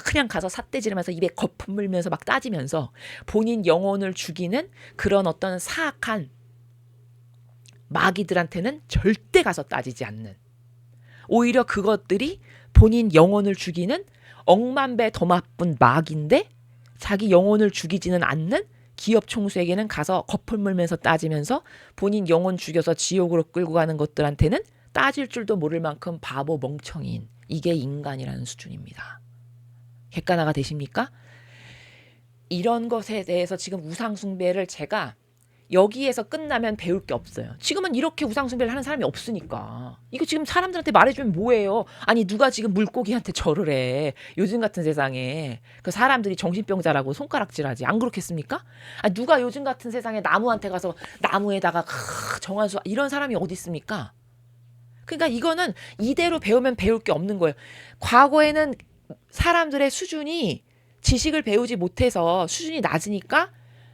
그냥 가서 삿대지르면서 입에 거품 물면서 막 따지면서 본인 영혼을 죽이는 그런 어떤 사악한 마귀들한테는 절대 가서 따지지 않는, 오히려 그것들이 본인 영혼을 죽이는 억만배 더 나쁜 마귀인데 자기 영혼을 죽이지는 않는 기업 총수에게는 가서 거품 물면서 따지면서 본인 영혼 죽여서 지옥으로 끌고 가는 것들한테는 따질 줄도 모를 만큼 바보 멍청인 이게 인간이라는 수준입니다. 객관화가 되십니까? 이런 것에 대해서 지금 우상숭배를 제가 여기에서 끝나면 배울 게 없어요. 지금은 이렇게 우상숭배를 하는 사람이 없으니까. 이거 지금 사람들한테 말해주면 뭐예요? 아니 누가 지금 물고기한테 절을 해. 요즘 같은 세상에 그 사람들이 정신병자라고 손가락질하지. 안 그렇겠습니까? 아니, 누가 요즘 같은 세상에 나무한테 가서 나무에다가 정한수 이런 사람이 어디 있습니까? 그러니까 이거는 이대로 배우면 배울 게 없는 거예요. 과거에는 사람들의 수준이 지식을 배우지 못해서 수준이 낮으니까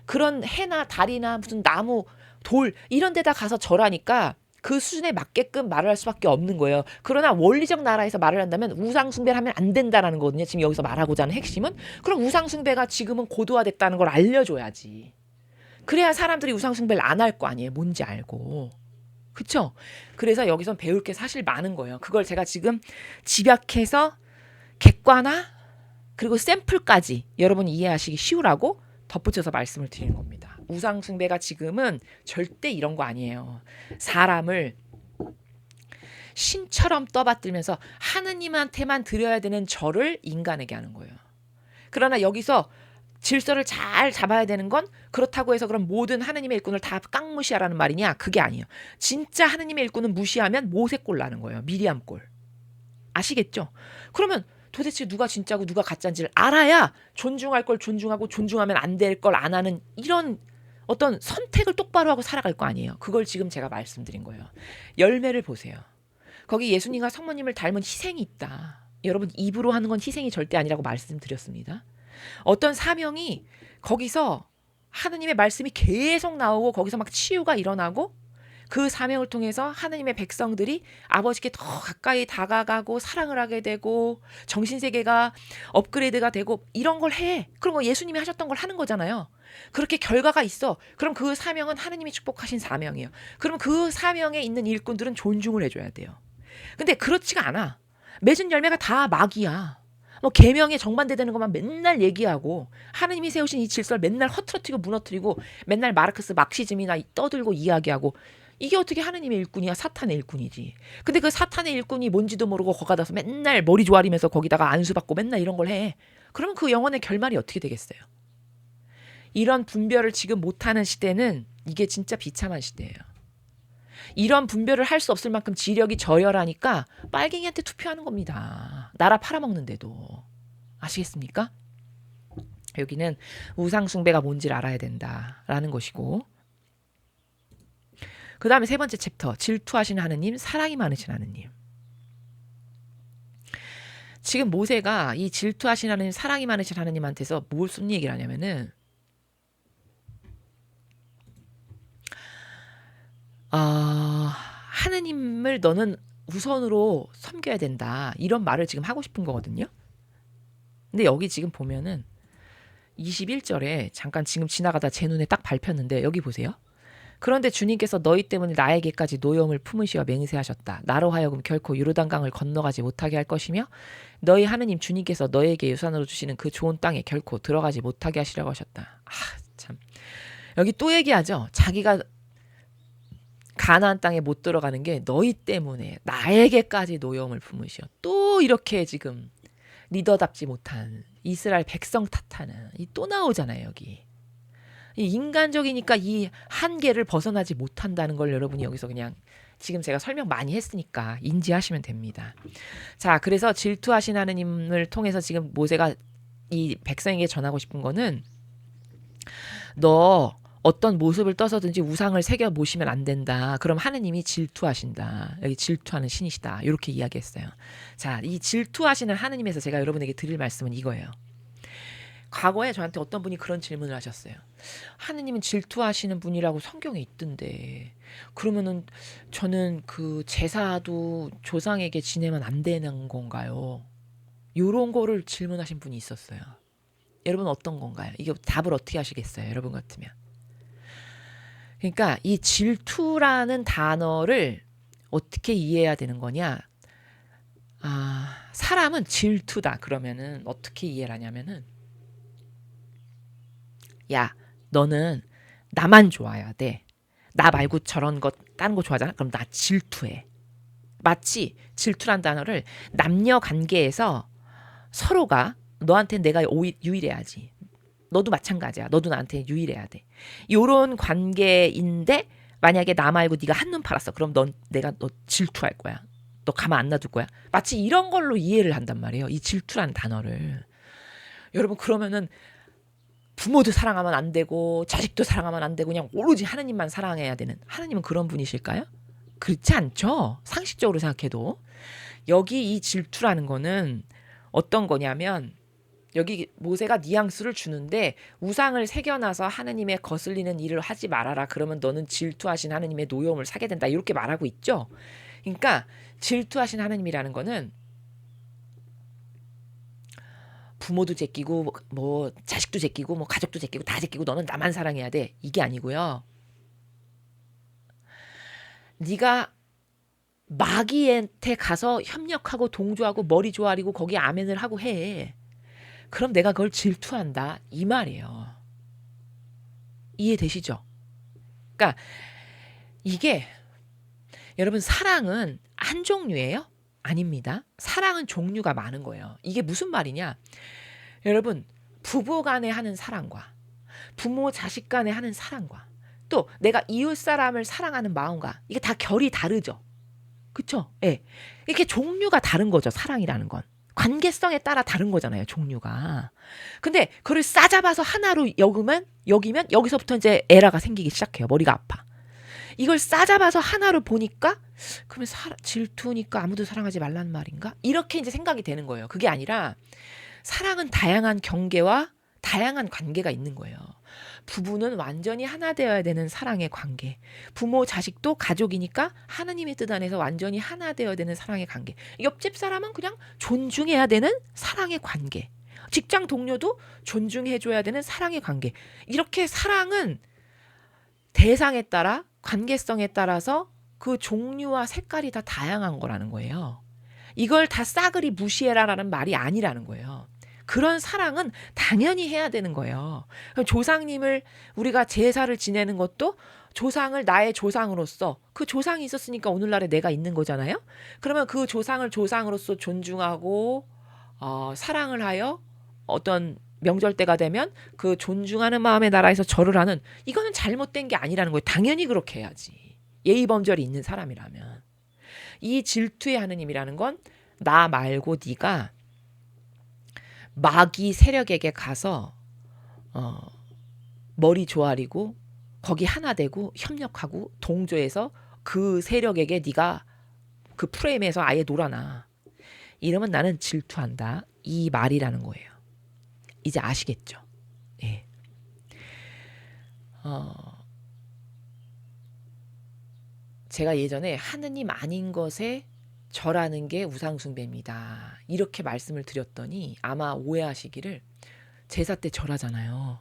그런 해나 달이나 무슨 나무, 돌 이런 데다 가서 절하니까 그 수준에 맞게끔 말을 할 수밖에 없는 거예요. 그러나 원리적 나라에서 말을 한다면 우상숭배를 하면 안 된다라는 거거든요. 지금 여기서 말하고자 하는 핵심은. 그럼 우상숭배가 지금은 고도화됐다는 걸 알려줘야지. 그래야 사람들이 우상숭배를 안 할 거 아니에요. 뭔지 알고. 그쵸? 그래서 여기선 배울 게 사실 많은 거예요. 그걸 제가 지금 집약해서 객관화 그리고 샘플까지 여러분이 이해하시기 쉬우라고 덧붙여서 말씀을 드리는 겁니다. 우상숭배가 지금은 절대 이런 거 아니에요. 사람을 신처럼 떠받들면서 하느님한테만 드려야 되는 절을 인간에게 하는 거예요. 그러나 여기서 질서를 잘 잡아야 되는 건 그렇다고 해서 그럼 모든 하느님의 일꾼을 다 깡무시하라는 말이냐? 그게 아니에요. 진짜 하느님의 일꾼은 무시하면 모세꼴 나는 거예요. 미리암꼴. 아시겠죠? 그러면 도대체 누가 진짜고 누가 가짜인지를 알아야 존중할 걸 존중하고 존중하면 안 될 걸 안 하는 이런 어떤 선택을 똑바로 하고 살아갈 거 아니에요. 그걸 지금 제가 말씀드린 거예요. 열매를 보세요. 거기 예수님과 성모님을 닮은 희생이 있다. 여러분 입으로 하는 건 희생이 절대 아니라고 말씀드렸습니다. 어떤 사명이 거기서 하느님의 말씀이 계속 나오고 거기서 막 치유가 일어나고 그 사명을 통해서 하느님의 백성들이 아버지께 더 가까이 다가가고 사랑을 하게 되고 정신세계가 업그레이드가 되고 이런 걸 해. 그럼 뭐 예수님이 하셨던 걸 하는 거잖아요. 그렇게 결과가 있어. 그럼 그 사명은 하느님이 축복하신 사명이에요. 그럼 그 사명에 있는 일꾼들은 존중을 해줘야 돼요. 근데 그렇지가 않아. 맺은 열매가 다 막이야. 뭐 계명에 정반대되는 것만 맨날 얘기하고 하느님이 세우신 이 질서를 맨날 허트러뜨리고 무너뜨리고 맨날 마르크스 막시즘이나 떠들고 이야기하고 이게 어떻게 하느님의 일꾼이야? 사탄의 일꾼이지. 근데 그 사탄의 일꾼이 뭔지도 모르고 거기 가서 맨날 머리 조아리면서 거기다가 안수받고 맨날 이런 걸 해. 그러면 그 영혼의 결말이 어떻게 되겠어요? 이런 분별을 지금 못하는 시대는 이게 진짜 비참한 시대예요. 이런 분별을 할 수 없을 만큼 지력이 저열하니까 빨갱이한테 투표하는 겁니다. 나라 팔아먹는데도. 아시겠습니까? 여기는 우상숭배가 뭔지를 알아야 된다라는 것이고 그 다음에 세 번째 챕터 질투하시는 하느님, 사랑이 많으신 하느님. 지금 모세가 이 질투하시는 하느님, 사랑이 많으신 하느님한테서 무슨 얘기를 하냐면은 하느님을 너는 우선으로 섬겨야 된다. 이런 말을 지금 하고 싶은 거거든요. 근데 여기 지금 보면은 21절에 잠깐 지금 지나가다 제 눈에 딱 밟혔는데 여기 보세요. 그런데 주님께서 너희 때문에 나에게까지 노여움을 품으시어 맹세하셨다. 나로 하여금 결코 요르단강을 건너가지 못하게 할 것이며 너희 하느님 주님께서 너에게 유산으로 주시는 그 좋은 땅에 결코 들어가지 못하게 하시려고 하셨다. 참. 여기 또 얘기하죠. 자기가 가나안 땅에 못 들어가는 게 너희 때문에 나에게까지 노여움을 품으시어. 또 이렇게 지금 리더답지 못한 이스라엘 백성 탓하는 이 또 나오잖아요. 여기. 이 인간적이니까 이 한계를 벗어나지 못한다는 걸 여러분이 여기서 그냥 지금 제가 설명 많이 했으니까 인지하시면 됩니다. 자, 그래서 질투하신 하느님을 통해서 지금 모세가 이 백성에게 전하고 싶은 거는 너 어떤 모습을 떠서든지 우상을 새겨 모시면 안 된다. 그럼 하느님이 질투하신다. 여기 질투하는 신이시다. 이렇게 이야기했어요. 자, 이 질투하시는 하느님에서 제가 여러분에게 드릴 말씀은 이거예요. 과거에 저한테 어떤 분이 그런 질문을 하셨어요. 하느님은 질투하시는 분이라고 성경에 있던데 그러면은 저는 그 제사도 조상에게 지내면 안 되는 건가요? 요런 거를 질문하신 분이 있었어요. 여러분 어떤 건가요? 이게 답을 어떻게 하시겠어요? 여러분 같으면. 그러니까 이 질투라는 단어를 어떻게 이해해야 되는 거냐? 사람은 질투다. 그러면은 어떻게 이해를 하냐면은 야, 너는 나만 좋아해야 돼. 나 말고 저런 거, 다른 거 좋아하잖아? 그럼 나 질투해. 마치 질투란 단어를 남녀 관계에서 서로가 너한테 내가 유일해야지. 너도 마찬가지야. 너도 나한테 유일해야 돼. 요런 관계인데 만약에 나 말고 네가 한눈 팔았어. 그럼 내가 너 질투할 거야. 너 가만 안 놔둘 거야. 마치 이런 걸로 이해를 한단 말이에요. 이 질투란 단어를. 여러분 그러면은 부모도 사랑하면 안 되고 자식도 사랑하면 안 되고 그냥 오로지 하느님만 사랑해야 되는, 하느님은 그런 분이실까요? 그렇지 않죠. 상식적으로 생각해도. 여기 이 질투라는 거는 어떤 거냐면 여기 모세가 뉘앙스를 주는데 우상을 새겨놔서 하느님의 거슬리는 일을 하지 말아라. 그러면 너는 질투하신 하느님의 노여움을 사게 된다. 이렇게 말하고 있죠. 그러니까 질투하신 하느님이라는 거는 부모도 제끼고 뭐 자식도 제끼고 뭐 가족도 제끼고 다 제끼고 너는 나만 사랑해야 돼. 이게 아니고요. 네가 마귀한테 가서 협력하고 동조하고 머리 조아리고 거기 아멘을 하고 해. 그럼 내가 그걸 질투한다. 이 말이에요. 이해되시죠? 그러니까 이게 여러분 사랑은 한 종류예요? 아닙니다. 사랑은 종류가 많은 거예요. 이게 무슨 말이냐? 여러분 부부 간에 하는 사랑과 부모 자식 간에 하는 사랑과 또 내가 이웃 사람을 사랑하는 마음과 이게 다 결이 다르죠. 그쵸? 예. 이렇게 종류가 다른 거죠. 사랑이라는 건. 관계성에 따라 다른 거잖아요. 종류가. 근데 그걸 싸잡아서 하나로 여기면 여기서부터 이제 에러가 생기기 시작해요. 머리가 아파. 이걸 싸잡아서 하나로 보니까 그러면 질투니까 아무도 사랑하지 말라는 말인가? 이렇게 이제 생각이 되는 거예요. 그게 아니라 사랑은 다양한 경계와 다양한 관계가 있는 거예요. 부부는 완전히 하나 되어야 되는 사랑의 관계. 부모, 자식도 가족이니까 하나님의 뜻 안에서 완전히 하나 되어야 되는 사랑의 관계. 옆집 사람은 그냥 존중해야 되는 사랑의 관계. 직장 동료도 존중해줘야 되는 사랑의 관계. 이렇게 사랑은 대상에 따라 관계성에 따라서 그 종류와 색깔이 다 다양한 거라는 거예요. 이걸 다 싸그리 무시해라라는 말이 아니라는 거예요. 그런 사랑은 당연히 해야 되는 거예요. 조상님을 우리가 제사를 지내는 것도 조상을 나의 조상으로서 그 조상이 있었으니까 오늘날에 내가 있는 거잖아요. 그러면 그 조상을 조상으로서 존중하고 사랑을 하여 어떤 명절 때가 되면 그 존중하는 마음의 나라에서 절을 하는, 이거는 잘못된 게 아니라는 거예요. 당연히 그렇게 해야지. 예의 범절이 있는 사람이라면. 이 질투의 하느님이라는 건 나 말고 네가 마귀 세력에게 가서 머리 조아리고 거기 하나 되고 협력하고 동조해서 그 세력에게 네가 그 프레임에서 아예 놀아놔. 이러면 나는 질투한다. 이 말이라는 거예요. 이제 아시겠죠? 예. 제가 예전에 하느님 아닌 것에 절하는 게 우상숭배입니다. 이렇게 말씀을 드렸더니 아마 오해하시기를 제사 때 절하잖아요.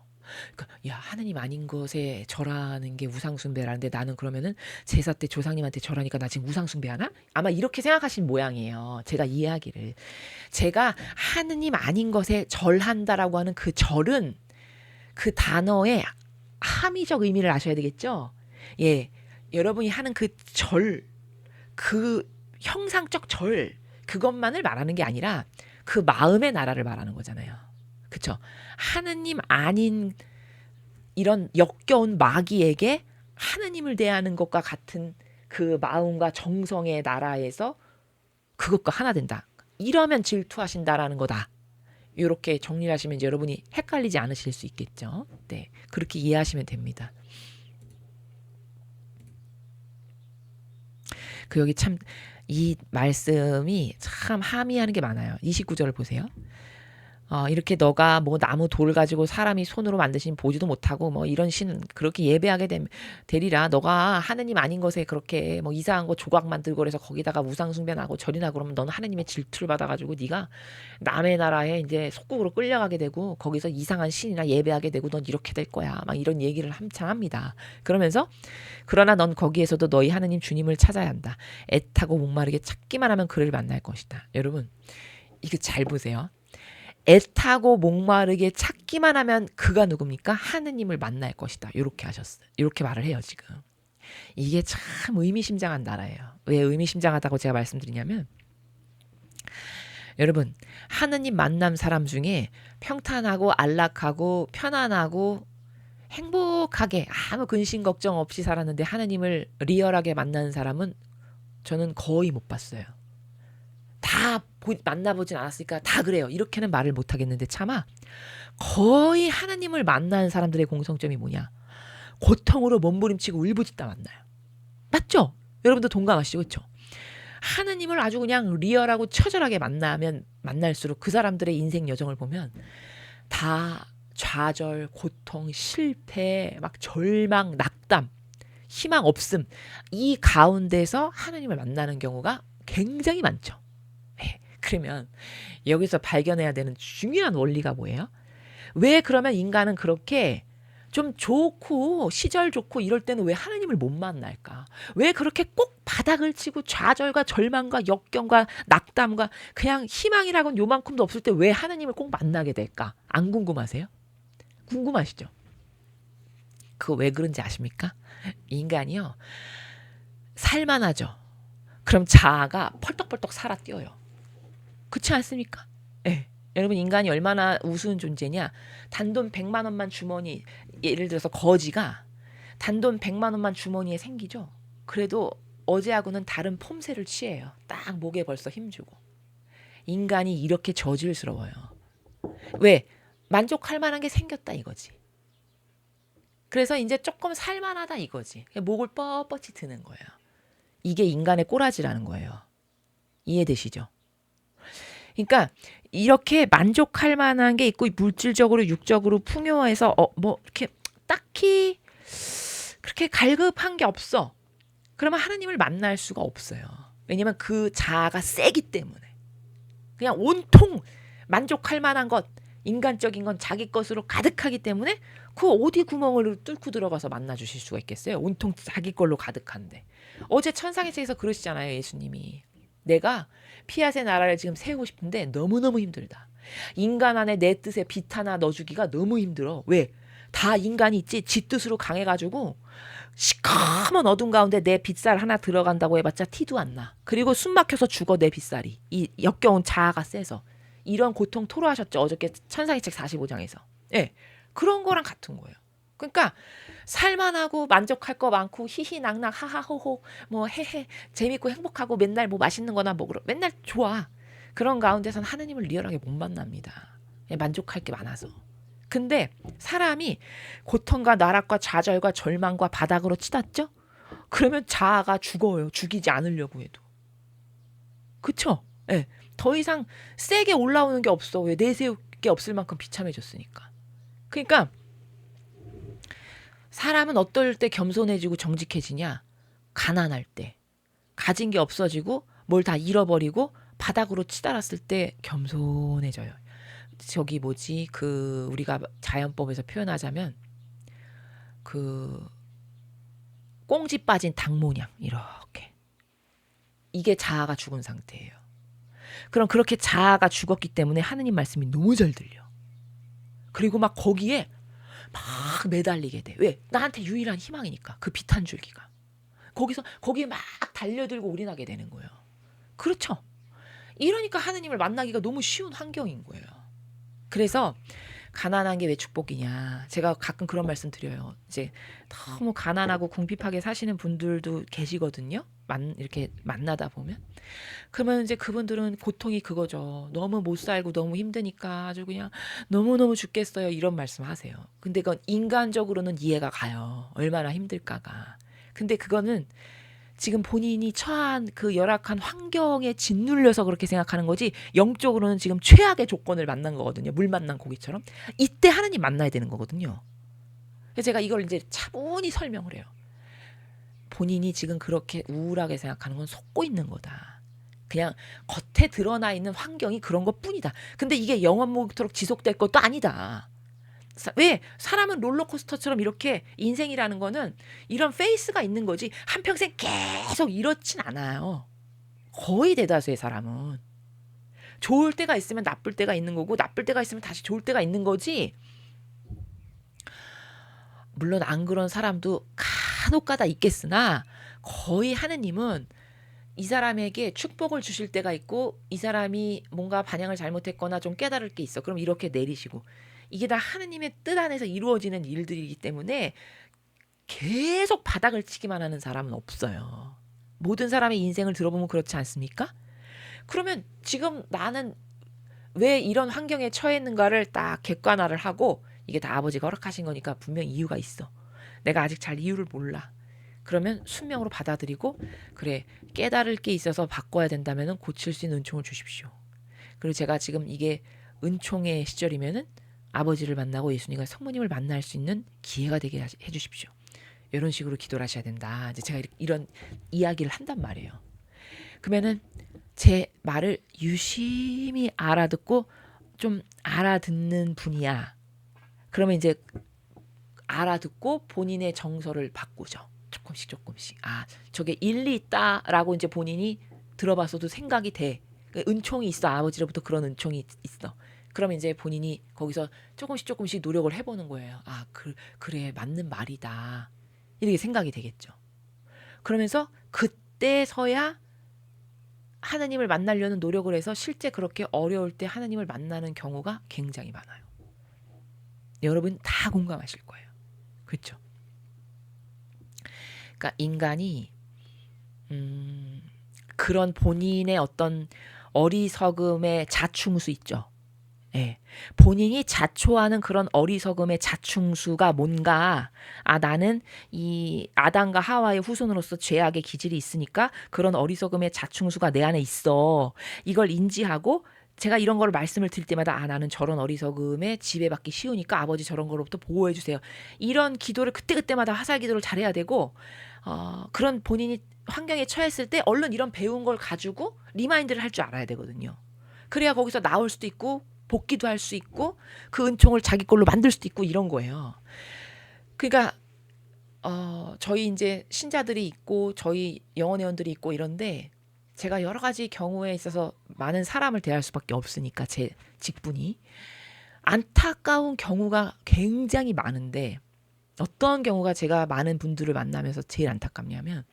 그러니까 야 하느님 아닌 것에 절하는 게 우상숭배라는데 나는 그러면은 제사 때 조상님한테 절하니까 나 지금 우상숭배하나? 아마 이렇게 생각하신 모양이에요. 제가 이해하기를. 제가 하느님 아닌 것에 절한다라고 하는 그 절은 그 단어의 함의적 의미를 아셔야 되겠죠? 예. 여러분이 하는 그 절, 그 형상적 절, 그것만을 말하는 게 아니라 그 마음의 나라를 말하는 거잖아요. 그쵸? 하느님 아닌 이런 역겨운 마귀에게 하느님을 대하는 것과 같은 그 마음과 정성의 나라에서 그것과 하나 된다. 이러면 질투하신다라는 거다. 이렇게 정리를 하시면 이제 여러분이 헷갈리지 않으실 수 있겠죠. 네, 그렇게 이해하시면 됩니다. 그 여기 참 이 말씀이 참 함의하는 게 많아요. 29절을 보세요. 이렇게 너가 뭐 나무 돌 가지고 사람이 손으로 만드신 보지도 못하고 뭐 이런 신 그렇게 예배하게 되리라. 너가 하느님 아닌 것에 그렇게 뭐 이상한 거 조각 만들고 그래서 거기다가 우상숭배하고 절이나 그러면 너는 하느님의 질투를 받아가지고 네가 남의 나라에 이제 속국으로 끌려가게 되고 거기서 이상한 신이나 예배하게 되고 넌 이렇게 될 거야. 막 이런 얘기를 한참 합니다. 그러면서 그러나 넌 거기에서도 너희 하느님 주님을 찾아야 한다. 애타고 목마르게 찾기만 하면 그를 만날 것이다. 여러분 이거 잘 보세요. 애타고 목마르게 찾기만 하면 그가 누굽니까? 하느님을 만날 것이다. 이렇게 하셨어요. 이렇게 말을 해요, 지금. 이게 참 의미심장한 나라예요. 왜 의미심장하다고 제가 말씀드리냐면 여러분 하느님 만남 사람 중에 평탄하고 안락하고 편안하고 행복하게 아무 근심 걱정 없이 살았는데 하느님을 리얼하게 만나는 사람은 저는 거의 못 봤어요. 다 만나보진 않았으니까 다 그래요. 이렇게는 말을 못 하겠는데 차마 거의 하나님을 만나는 사람들의 공통점이 뭐냐? 고통으로 몸부림치고 울부짖다 만나요. 맞죠? 여러분도 동감하시죠? 그렇죠? 하나님을 아주 그냥 리얼하고 처절하게 만나면 만날수록 그 사람들의 인생 여정을 보면 다 좌절, 고통, 실패, 막 절망, 낙담, 희망 없음 이 가운데서 하나님을 만나는 경우가 굉장히 많죠. 그러면 여기서 발견해야 되는 중요한 원리가 뭐예요? 왜 그러면 인간은 그렇게 좀 좋고 시절 좋고 이럴 때는 왜 하나님을 못 만날까? 왜 그렇게 꼭 바닥을 치고 좌절과 절망과 역경과 낙담과 그냥 희망이라고는 요만큼도 없을 때 왜 하나님을 꼭 만나게 될까? 안 궁금하세요? 궁금하시죠? 그거 왜 그런지 아십니까? 인간이요. 살만하죠. 그럼 자아가 펄떡펄떡 살아 뛰어요. 그렇지 않습니까? 예. 여러분 인간이 얼마나 우스운 존재냐. 단돈 100만 원만 주머니 예를 들어서 거지가 단돈 100만 원만 주머니에 생기죠. 그래도 어제하고는 다른 폼새를 취해요. 딱 목에 벌써 힘주고. 인간이 이렇게 저질스러워요. 왜? 만족할 만한 게 생겼다 이거지. 그래서 이제 조금 살만하다 이거지. 목을 뻣뻣이 드는 거예요. 이게 인간의 꼬라지라는 거예요. 이해되시죠? 그러니까 이렇게 만족할 만한 게 있고 물질적으로 육적으로 풍요해서 뭐 이렇게 딱히 그렇게 갈급한 게 없어. 그러면 하나님을 만날 수가 없어요. 왜냐면 그 자아가 세기 때문에. 그냥 온통 만족할 만한 것, 인간적인 건 자기 것으로 가득하기 때문에 그 어디 구멍을 뚫고 들어가서 만나 주실 수가 있겠어요. 온통 자기 걸로 가득한데. 어제 천상에서 그러시잖아요. 예수님이. 내가 피앗의 나라를 지금 세우고 싶은데 너무너무 힘들다. 인간 안에 내 뜻에 빛 하나 넣어주기가 너무 힘들어. 왜? 다 인간이 있지. 지 뜻으로 강해가지고 시커먼 어둠 가운데 내 빗살 하나 들어간다고 해봤자 티도 안 나. 그리고 숨 막혀서 죽어 내 빗살이. 이 역겨운 자아가 세서. 이런 고통 토로하셨죠. 어저께 천상의 책 45장에서. 예, 그런 거랑 같은 거예요. 그러니까 살만하고 만족할 거 많고 히히낙낙 하하호호 뭐 헤헤 재밌고 행복하고 맨날 뭐 맛있는 거나 먹으러 맨날 좋아. 그런 가운데선 하느님을 리얼하게 못 만납니다. 만족할 게 많아서. 근데 사람이 고통과 나락과 좌절과 절망과 바닥으로 치닫죠? 그러면 자아가 죽어요. 죽이지 않으려고 해도. 그쵸? 예. 더 이상 세게 올라오는 게 없어. 왜? 내세울 게 없을 만큼 비참해졌으니까. 그러니까 사람은 어떨 때 겸손해지고 정직해지냐? 가난할 때. 가진 게 없어지고 뭘 다 잃어버리고 바닥으로 치달았을 때 겸손해져요. 저기 뭐지? 그 우리가 자연법에서 표현하자면 그 꽁지 빠진 닭 모냥 이렇게. 이게 자아가 죽은 상태예요. 그럼 그렇게 자아가 죽었기 때문에 하느님 말씀이 너무 잘 들려. 그리고 막 거기에 막 매달리게 돼. 왜? 나한테 유일한 희망이니까. 그 빛 한 줄기가. 거기에 막 달려들고 올인하게 되는 거예요. 그렇죠? 이러니까 하느님을 만나기가 너무 쉬운 환경인 거예요. 그래서 가난한 게 왜 축복이냐. 제가 가끔 그런 말씀 드려요. 이제 너무 가난하고 궁핍하게 사시는 분들도 계시거든요. 이렇게 만나다 보면. 그러면 이제 그분들은 고통이 그거죠. 너무 못 살고 너무 힘드니까 아주 그냥 너무너무 죽겠어요. 이런 말씀 하세요. 근데 그건 인간적으로는 이해가 가요. 얼마나 힘들까가. 근데 그거는 지금 본인이 처한 그 열악한 환경에 짓눌려서 그렇게 생각하는 거지 영적으로는 지금 최악의 조건을 만난 거거든요. 물 만난 고기처럼. 이때 하나님 만나야 되는 거거든요. 그래서 제가 이걸 이제 차분히 설명을 해요. 본인이 지금 그렇게 우울하게 생각하는 건 속고 있는 거다. 그냥 겉에 드러나 있는 환경이 그런 것뿐이다. 근데 이게 영원토록 지속될 것도 아니다. 왜? 사람은 롤러코스터처럼 이렇게 인생이라는 거는 이런 페이스가 있는 거지 한평생 계속 이렇진 않아요. 거의 대다수의 사람은. 좋을 때가 있으면 나쁠 때가 있는 거고 나쁠 때가 있으면 다시 좋을 때가 있는 거지. 물론 안 그런 사람도 간혹가다 있겠으나 거의 하느님은 이 사람에게 축복을 주실 때가 있고 이 사람이 뭔가 반향을 잘못했거나 좀 깨달을 게 있어. 그럼 이렇게 내리시고 이게 다 하느님의 뜻 안에서 이루어지는 일들이기 때문에 계속 바닥을 치기만 하는 사람은 없어요. 모든 사람의 인생을 들어보면 그렇지 않습니까? 그러면 지금 나는 왜 이런 환경에 처했는가를 딱 객관화를 하고 이게 다 아버지가 허락하신 거니까 분명 이유가 있어. 내가 아직 잘 이유를 몰라. 그러면 순명으로 받아들이고 그래 깨달을 게 있어서 바꿔야 된다면 고칠 수 있는 은총을 주십시오. 그리고 제가 지금 이게 은총의 시절이면은 아버지를 만나고 예수님과 성모님을 만날 수 있는 기회가 되게 해주십시오. 이런 식으로 기도를 하셔야 된다. 이제 제가 이런 이야기를 한단 말이에요. 그러면은 제 말을 유심히 알아듣고 좀 알아듣는 분이야. 그러면 이제 알아듣고 본인의 정서를 바꾸죠. 조금씩. 아, 저게 일리 있다라고 이제 본인이 들어봤어도 생각이 돼. 은총이 있어. 아버지로부터 그런 은총이 있어. 그러면 이제 본인이 거기서 조금씩 노력을 해보는 거예요. 아, 그래 맞는 말이다. 이렇게 생각이 되겠죠. 그러면서 그때서야 하나님을 만나려는 노력을 해서 실제 그렇게 어려울 때 하나님을 만나는 경우가 굉장히 많아요. 여러분 다 공감하실 거예요. 그렇죠? 그러니까 인간이 그런 본인의 어떤 어리석음의 자충수 있죠. 예. 본인이 자초하는 그런 어리석음의 자충수가 뭔가 나는 이 아담과 하와의 후손으로서 죄악의 기질이 있으니까 그런 어리석음의 자충수가 내 안에 있어. 이걸 인지하고 제가 이런 걸 말씀을 드릴 때마다 나는 저런 어리석음에 지배받기 쉬우니까 아버지 저런 거로부터 보호해 주세요. 이런 기도를 그때그때마다 화살 기도를 잘해야 되고 그런 본인이 환경에 처했을 때 얼른 이런 배운 걸 가지고 리마인드를 할 줄 알아야 되거든요. 그래야 거기서 나올 수도 있고 복기도 할 수 있고 그 은총을 자기 걸로 만들 수도 있고 이런 거예요. 그러니까 저희 이제 신자들이 있고 저희 영혼회원들이 있고 이런데 제가 여러 가지 경우에 있어서 많은 사람을 대할 수밖에 없으니까 제 직분이 안타까운 경우가 굉장히 많은데 어떤 경우가 제가 많은 분들을 만나면서 제일 안타깝냐면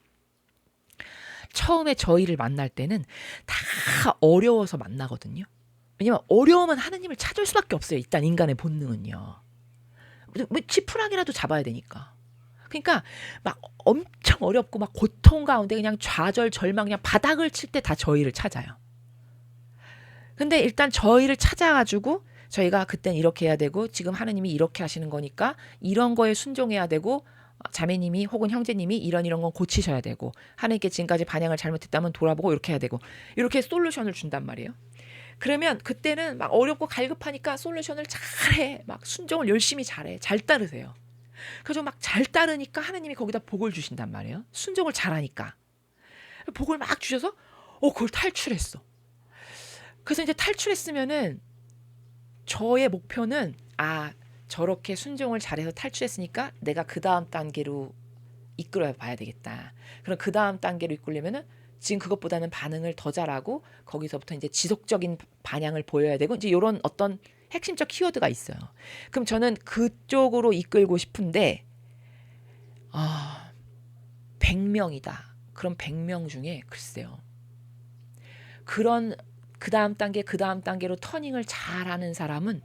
처음에 저희를 만날 때는 다 어려워서 만나거든요. 왜냐면 어려우면 하느님을 찾을 수밖에 없어요. 일단 인간의 본능은요. 뭐 지푸라기라도 잡아야 되니까. 그러니까 막 엄청 어렵고 막 고통 가운데 그냥 좌절 절망 그냥 바닥을 칠 때 다 저희를 찾아요. 근데 일단 저희를 찾아가지고 저희가 그땐 이렇게 해야 되고 지금 하느님이 이렇게 하시는 거니까 이런 거에 순종해야 되고 자매님이 혹은 형제님이 이런 건 고치셔야 되고 하느님께 지금까지 반향을 잘못했다면 돌아보고 이렇게 해야 되고 이렇게 솔루션을 준단 말이에요. 그러면 그때는 막 어렵고 갈급하니까 솔루션을 잘해. 막 순종을 열심히 잘해. 잘 따르세요. 그래서 막 잘 따르니까 하나님이 거기다 복을 주신단 말이에요. 순종을 잘하니까. 복을 막 주셔서 그걸 탈출했어. 그래서 이제 탈출했으면은 저의 목표는 저렇게 순종을 잘해서 탈출했으니까 내가 그 다음 단계로 이끌어 봐야 되겠다. 그럼 그 다음 단계로 이끌려면은 지금 그것보다는 반응을 더 잘하고 거기서부터 이제 지속적인 반향을 보여야 되고 이제 이런 어떤 핵심적 키워드가 있어요. 그럼 저는 그쪽으로 이끌고 싶은데 100명이다. 그럼 100명 중에 글쎄요. 그런 그 다음 단계로 터닝을 잘하는 사람은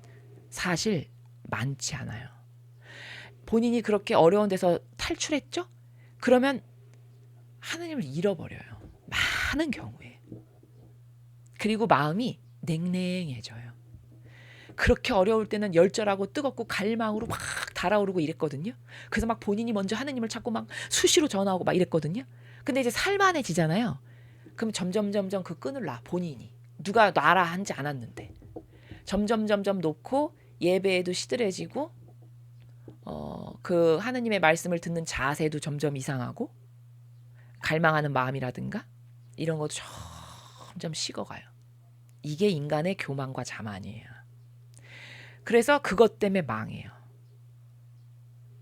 사실 많지 않아요. 본인이 그렇게 어려운 데서 탈출했죠? 그러면 하나님을 잃어버려요. 많은 경우에. 그리고 마음이 냉랭해져요. 그렇게 어려울 때는 열절하고 뜨겁고 갈망으로 막 달아오르고 이랬거든요. 그래서 막 본인이 먼저 하느님을 찾고 막 수시로 전화하고 막 이랬거든요. 근데 이제 살만해지잖아요. 그럼 점점 그 끈을 놔 본인이. 누가 놔라 한지 않았는데. 점점 놓고 예배에도 시들해지고 그 하느님의 말씀을 듣는 자세도 점점 이상하고 갈망하는 마음이라든가 이런 것도 점점 식어가요. 이게 인간의 교만과 자만이에요. 그래서 그것 때문에 망해요.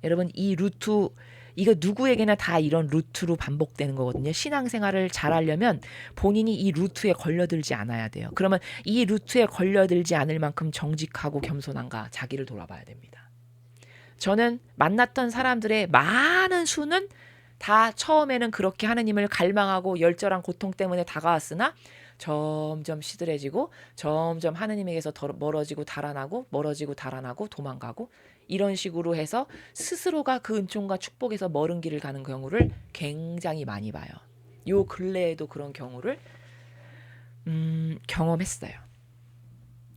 여러분 이 루트 이거 누구에게나 다 이런 루트로 반복되는 거거든요. 신앙생활을 잘하려면 본인이 이 루트에 걸려들지 않아야 돼요. 그러면 이 루트에 걸려들지 않을 만큼 정직하고 겸손한가 자기를 돌아봐야 됩니다. 저는 만났던 사람들의 많은 수는 다 처음에는 그렇게 하느님을 갈망하고 열절한 고통 때문에 다가왔으나 점점 시들해지고 점점 하느님에게서 멀어지고 달아나고 멀어지고 달아나고 도망가고 이런 식으로 해서 스스로가 그 은총과 축복에서 멀은 길을 가는 경우를 굉장히 많이 봐요. 요 근래에도 그런 경우를 경험했어요.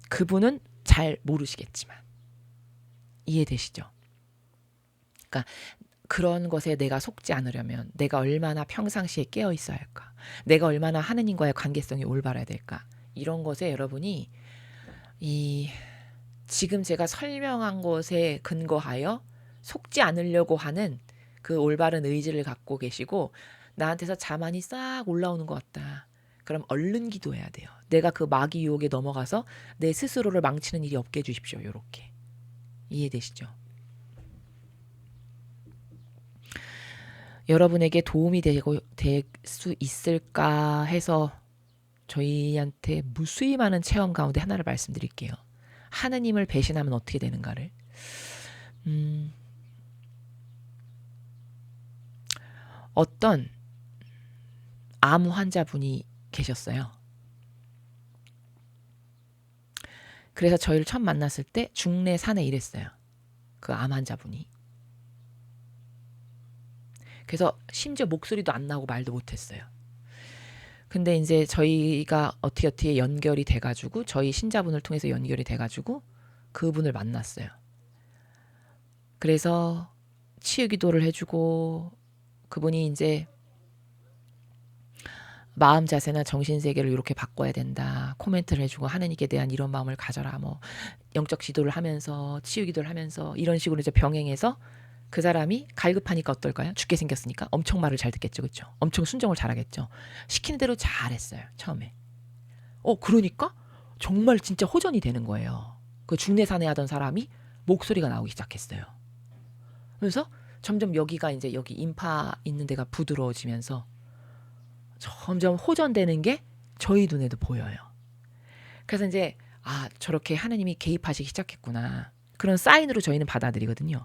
그분은 잘 모르시겠지만 이해되시죠? 그러니까 그런 것에 내가 속지 않으려면 내가 얼마나 평상시에 깨어 있어야 할까? 내가 얼마나 하느님과의 관계성이 올바라야 될까? 이런 것에 여러분이 지금 제가 설명한 것에 근거하여 속지 않으려고 하는 그 올바른 의지를 갖고 계시고 나한테서 자만이 싹 올라오는 것 같다. 그럼 얼른 기도해야 돼요. 내가 그 마귀 유혹에 넘어가서 내 스스로를 망치는 일이 없게 해주십시오. 요렇게. 이해되시죠? 여러분에게 도움이 될 수 있을까 해서 저희한테 무수히 많은 체험 가운데 하나를 말씀드릴게요. 하느님을 배신하면 어떻게 되는가를. 어떤 암 환자분이 계셨어요. 그래서 저희를 처음 만났을 때 중내 산에 이랬어요. 그 암 환자분이. 그래서 심지어 목소리도 안 나고 말도 못했어요. 근데 이제 저희가 어떻게 연결이 돼가지고 저희 신자분을 통해서 연결이 돼가지고 그분을 만났어요. 그래서 치유 기도를 해주고 그분이 이제 마음 자세나 정신 세계를 이렇게 바꿔야 된다. 코멘트를 해주고 하느님께 대한 이런 마음을 가져라. 뭐 영적 지도를 하면서 치유 기도를 하면서 이런 식으로 이제 병행해서 그 사람이 갈급하니까 어떨까요? 죽게 생겼으니까 엄청 말을 잘 듣겠죠. 그렇죠? 엄청 순종을 잘하겠죠. 시키는 대로 잘했어요. 처음에. 그러니까 정말 진짜 호전이 되는 거예요. 그 중내산에 하던 사람이 목소리가 나오기 시작했어요. 그래서 점점 여기가 이제 여기 인파 있는 데가 부드러워지면서 점점 호전되는 게 저희 눈에도 보여요. 그래서 이제 저렇게 하느님이 개입하시기 시작했구나. 그런 사인으로 저희는 받아들이거든요.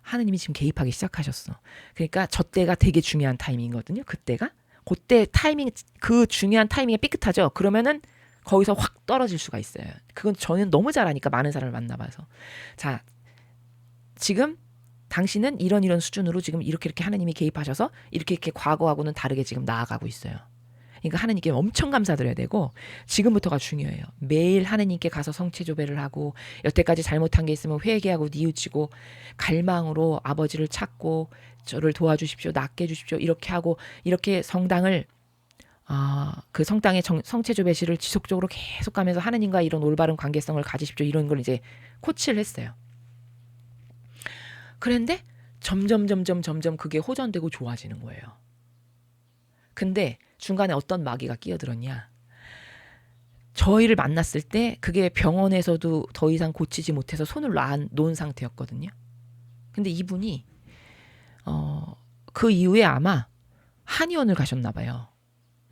하느님이 지금 개입하기 시작하셨어. 그러니까 저 때가 되게 중요한 타이밍이거든요. 그때가. 그때 타이밍, 그 중요한 타이밍에 삐끗하죠. 그러면은 거기서 확 떨어질 수가 있어요. 그건 저는 너무 잘 아니까 많은 사람을 만나봐서. 자, 지금 당신은 이런 수준으로 지금 이렇게 하느님이 개입하셔서 이렇게 과거하고는 다르게 지금 나아가고 있어요. 그러니까 하느님께 엄청 감사드려야 되고 지금부터가 중요해요. 매일 하느님께 가서 성체조배를 하고 여태까지 잘못한 게 있으면 회개하고 뉘우치고 갈망으로 아버지를 찾고 저를 도와주십시오. 낫게 해주십시오. 이렇게 하고 이렇게 성당을 그 성당의 성체조배실을 지속적으로 계속 가면서 하느님과 이런 올바른 관계성을 가지십시오. 이런 걸 이제 코치를 했어요. 그런데 점점 그게 호전되고 좋아지는 거예요. 근데 중간에 어떤 마귀가 끼어들었냐. 저희를 만났을 때 그게 병원에서도 더 이상 고치지 못해서 손을 놓은 상태였거든요. 근데 이분이 그 이후에 아마 한의원을 가셨나 봐요.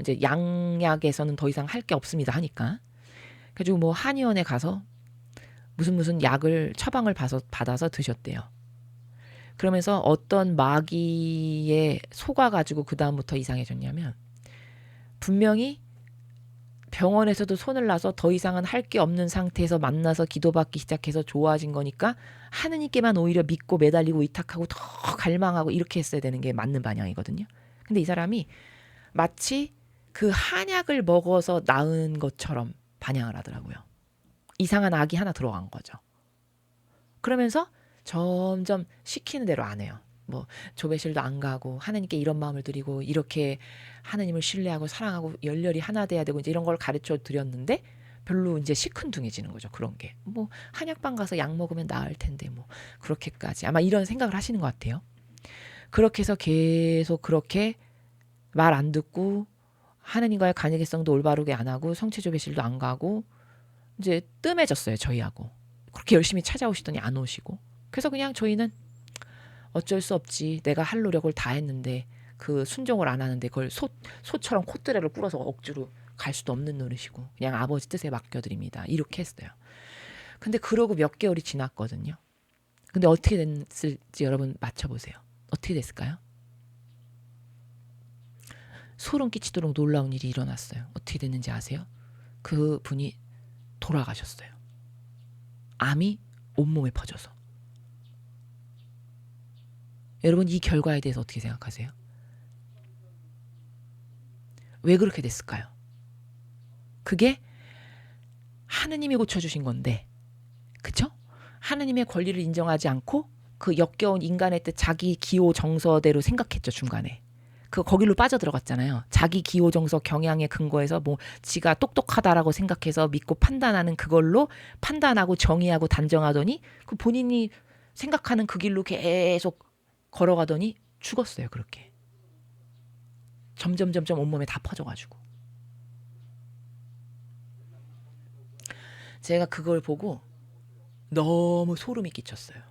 이제 양약에서는 더 이상 할 게 없습니다 하니까. 그래가지고 뭐 한의원에 가서 무슨 약을 처방을 받아서 드셨대요. 그러면서 어떤 마귀에 속아가지고 그 다음부터 이상해졌냐면 분명히 병원에서도 손을 놔서 더 이상은 할 게 없는 상태에서 만나서 기도받기 시작해서 좋아진 거니까 하느님께만 오히려 믿고 매달리고 의탁하고 더 갈망하고 이렇게 했어야 되는 게 맞는 방향이거든요. 근데 이 사람이 마치 그 한약을 먹어서 나은 것처럼 반향을 하더라고요. 이상한 악이 하나 들어간 거죠. 그러면서 점점 시키는 대로 안 해요. 뭐 조배실도 안 가고 하느님께 이런 마음을 드리고 이렇게 하느님을 신뢰하고 사랑하고 열렬히 하나 돼야 되고 이제 이런 걸 가르쳐 드렸는데 별로 이제 시큰둥해지는 거죠. 그런 게. 뭐 한약방 가서 약 먹으면 나을 텐데 뭐 그렇게까지 아마 이런 생각을 하시는 것 같아요. 그렇게 해서 계속 그렇게 말 안 듣고 하느님과의 관계성도 올바르게 안 하고 성체조배실도 안 가고 이제 뜸해졌어요. 저희하고. 그렇게 열심히 찾아오시더니 안 오시고. 그래서 그냥 저희는 어쩔 수 없지. 내가 할 노력을 다 했는데 그 순종을 안 하는데 그걸 소처럼 콧대를 꿇어서 억지로 갈 수도 없는 노릇이고 그냥 아버지 뜻에 맡겨드립니다. 이렇게 했어요. 근데 그러고 몇 개월이 지났거든요. 근데 어떻게 됐을지 여러분 맞춰보세요. 어떻게 됐을까요? 소름 끼치도록 놀라운 일이 일어났어요. 어떻게 됐는지 아세요? 그 분이 돌아가셨어요. 암이 온몸에 퍼져서. 여러분, 이 결과에 대해서 어떻게 생각하세요? 왜 그렇게 됐을까요? 그게 하느님이 고쳐주신 건데, 그쵸? 하느님의 권리를 인정하지 않고 그 역겨운 인간의 뜻, 자기 기호 정서대로 생각했죠. 중간에 거길로 빠져들어갔잖아요. 자기 기호 정서 경향에 근거해서 뭐 지가 똑똑하다라고 생각해서 믿고 판단하는, 그걸로 판단하고 정의하고 단정하더니 그 본인이 생각하는 그 길로 계속 걸어가더니 죽었어요. 그렇게 점점 온몸에 다 퍼져가지고. 제가 그걸 보고 너무 소름이 끼쳤어요.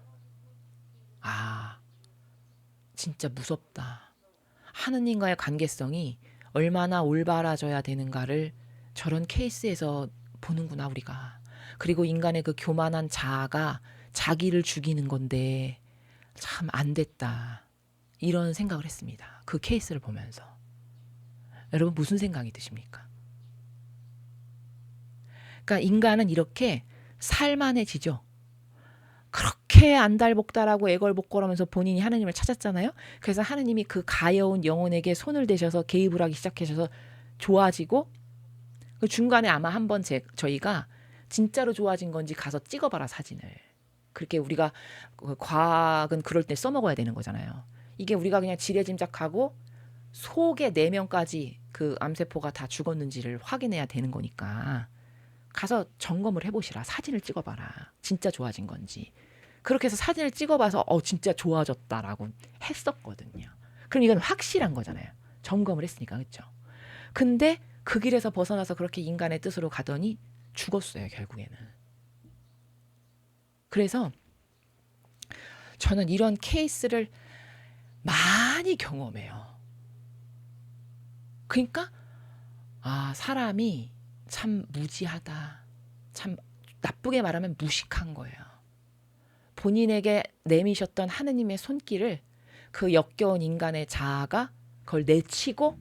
아, 진짜 무섭다. 하느님과의 관계성이 얼마나 올바라져야 되는가를 저런 케이스에서 보는구나, 우리가. 그리고 인간의 그 교만한 자아가 자기를 죽이는 건데 참 안 됐다, 이런 생각을 했습니다. 그 케이스를 보면서. 여러분, 무슨 생각이 드십니까? 그러니까 인간은 이렇게 살만해지죠. 그렇게 안달복달하고 애걸복걸하면서 본인이 하느님을 찾았잖아요. 그래서 하느님이 그 가여운 영혼에게 손을 대셔서 개입을 하기 시작하셔서 좋아지고, 그 중간에 아마 한번 저희가 진짜로 좋아진 건지 가서 찍어봐라, 사진을. 그렇게 우리가 과학은 그럴 때 써먹어야 되는 거잖아요. 이게 우리가 그냥 지레짐작하고 속의 내면까지 그 암세포가 다 죽었는지를 확인해야 되는 거니까 가서 점검을 해보시라. 사진을 찍어봐라. 진짜 좋아진 건지. 그렇게 해서 사진을 찍어봐서 진짜 좋아졌다라고 했었거든요. 그럼 이건 확실한 거잖아요. 점검을 했으니까. 그렇죠? 근데 그 길에서 벗어나서 그렇게 인간의 뜻으로 가더니 죽었어요, 결국에는. 그래서 저는 이런 케이스를 많이 경험해요. 그러니까 사람이 참 무지하다. 참 나쁘게 말하면 무식한 거예요. 본인에게 내미셨던 하느님의 손길을 그 역겨운 인간의 자아가 그걸 내치고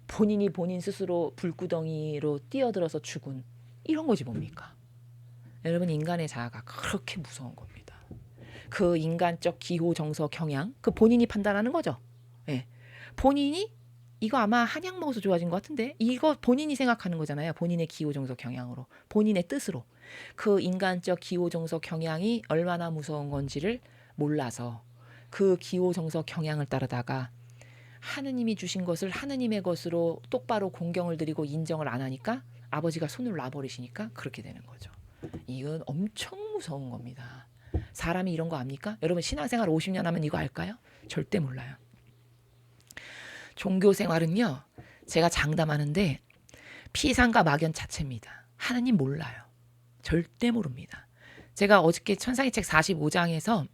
본인이 본인 스스로 불구덩이로 뛰어들어서 죽은, 이런 거지 뭡니까? 여러분, 인간의 자아가 그렇게 무서운 겁니다. 그 인간적 기호 정서 경향, 그 본인이 판단하는 거죠. 예. 본인이 이거 아마 한약 먹어서 좋아진 것 같은데, 이거 본인이 생각하는 거잖아요. 본인의 기호정서 경향으로, 본인의 뜻으로. 그 인간적 기호정서 경향이 얼마나 무서운 건지를 몰라서 그 기호정서 경향을 따르다가 하느님이 주신 것을 하느님의 것으로 똑바로 공경을 드리고 인정을 안 하니까 아버지가 손을 놔버리시니까 그렇게 되는 거죠. 이건 엄청 무서운 겁니다. 사람이 이런 거 압니까? 여러분, 신앙생활 50년 하면 이거 알까요? 절대 몰라요. 종교 생활은요, 제가 장담하는데 피상과 막연 자체입니다. 하느님 몰라요. 절대 모릅니다. 제가 어저께 천상의 책 45장에서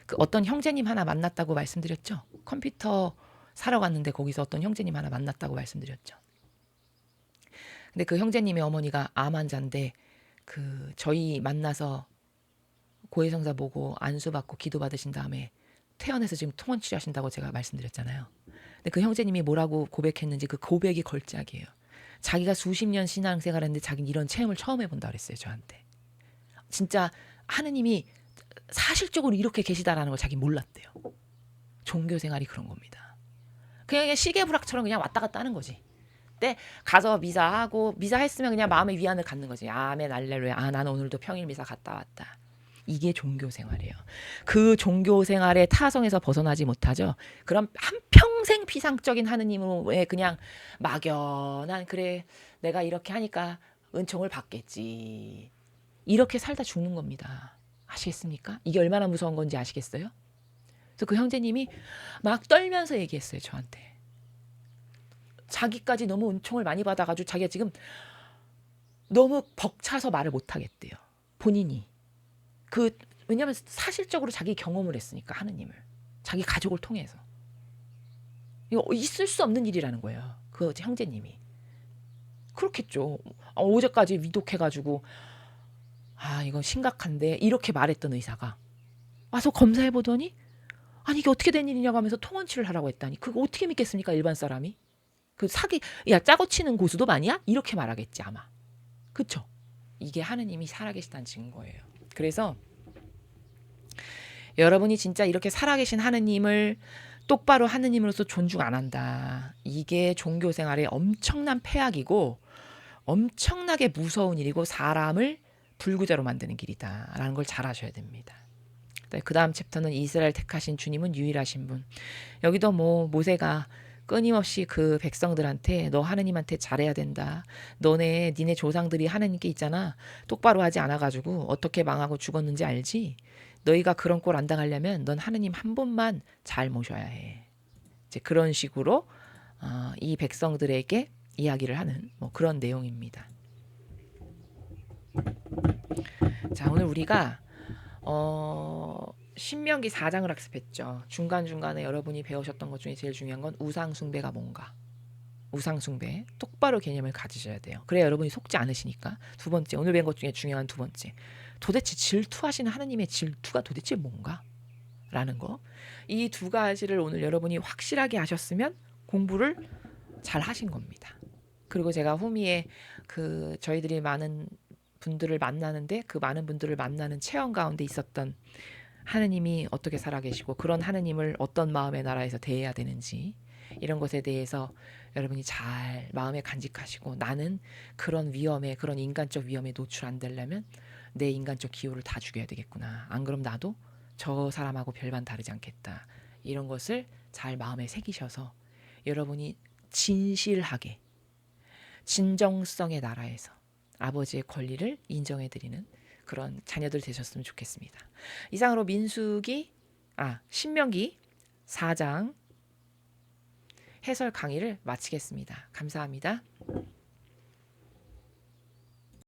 그 어떤 형제님 하나 만났다고 말씀드렸죠. 컴퓨터 사러 갔는데 거기서 어떤 형제님 하나 만났다고 말씀드렸죠. 근데 그 형제님의 어머니가 암 환자인데 그 저희 만나서 고해성사 보고 안수 받고 기도 받으신 다음에 퇴원해서 지금 통원 치료하신다고 제가 말씀드렸잖아요. 근데 그 형제님이 뭐라고 고백했는지 그 고백이 걸작이에요. 자기가 수십 년 신앙생활 했는데 자기는 이런 체험을 처음 해본다 그랬어요, 저한테. 진짜 하느님이 사실적으로 이렇게 계시다라는 걸 자기 몰랐대요. 종교 생활이 그런 겁니다. 그냥 시계불락처럼 그냥 왔다 갔다 하는 거지. 때 가서 미사하고, 미사했으면 그냥 마음의 위안을 갖는 거지. 아멘 할렐루야. 나는 오늘도 평일 미사 갔다 왔다. 이게 종교 생활이에요. 그 종교 생활의 타성에서 벗어나지 못하죠. 그럼 한평생 피상적인 하느님의 그냥 막연한, 그래 내가 이렇게 하니까 은총을 받겠지, 이렇게 살다 죽는 겁니다. 아시겠습니까? 이게 얼마나 무서운 건지 아시겠어요? 그래서 그 형제님이 막 떨면서 얘기했어요, 저한테. 자기까지 너무 은총을 많이 받아가지고 자기가 지금 너무 벅차서 말을 못하겠대요, 본인이. 왜냐하면 사실적으로 자기 경험을 했으니까, 하느님을 자기 가족을 통해서. 이거 있을 수 없는 일이라는 거예요. 그 형제님이 그렇겠죠. 어제까지 위독해가지고 이거 심각한데 이렇게 말했던 의사가 와서 검사해보더니 아니 이게 어떻게 된 일이냐고 하면서 통원치를 하라고 했다니, 그거 어떻게 믿겠습니까, 일반 사람이? 그 사기 야 짜고 치는 고수도 많이야? 이렇게 말하겠지 아마. 그쵸? 이게 하느님이 살아계시다는 증거예요. 그래서 여러분이 진짜 이렇게 살아계신 하느님을 똑바로 하느님으로서 존중 안 한다. 이게 종교 생활의 엄청난 폐악이고 엄청나게 무서운 일이고 사람을 불구자로 만드는 길이다라는 걸 잘 아셔야 됩니다. 그 다음 챕터는 이스라엘 택하신 주님은 유일하신 분. 여기도 뭐 모세가 끊임없이 그 백성들한테 너 하느님한테 잘해야 된다. 니네 조상들이 하느님께 있잖아. 똑바로 하지 않아가지고 어떻게 망하고 죽었는지 알지? 너희가 그런 꼴 안 당하려면 넌 하느님 한 분만 잘 모셔야 해. 이제 그런 식으로 이 백성들에게 이야기를 하는 뭐 그런 내용입니다. 자, 오늘 우리가 신명기 4장을 학습했죠. 중간중간에 여러분이 배우셨던 것 중에 제일 중요한 건 우상숭배가 뭔가. 우상숭배 똑바로 개념을 가지셔야 돼요. 그래야 여러분이 속지 않으시니까. 두 번째, 오늘 배운 것 중에 중요한 두 번째, 도대체 질투하시는 하느님의 질투가 도대체 뭔가? 라는 거. 이 두 가지를 오늘 여러분이 확실하게 하셨으면 공부를 잘 하신 겁니다. 그리고 제가 후미에 저희들이 많은 분들을 만나는데 그 많은 분들을 만나는 체험 가운데 있었던 하느님이 어떻게 살아계시고 그런 하느님을 어떤 마음의 나라에서 대해야 되는지 이런 것에 대해서 여러분이 잘 마음에 간직하시고 나는 그런 위험에 그런 인간적 위험에 노출 안 되려면 내 인간적 기호를 다 죽여야 되겠구나. 안 그럼 나도 저 사람하고 별반 다르지 않겠다. 이런 것을 잘 마음에 새기셔서 여러분이 진실하게 진정성의 나라에서 아버지의 권리를 인정해드리는 그런 자녀들 되셨으면 좋겠습니다. 이상으로 신명기 4장 해설 강의를 마치겠습니다. 감사합니다.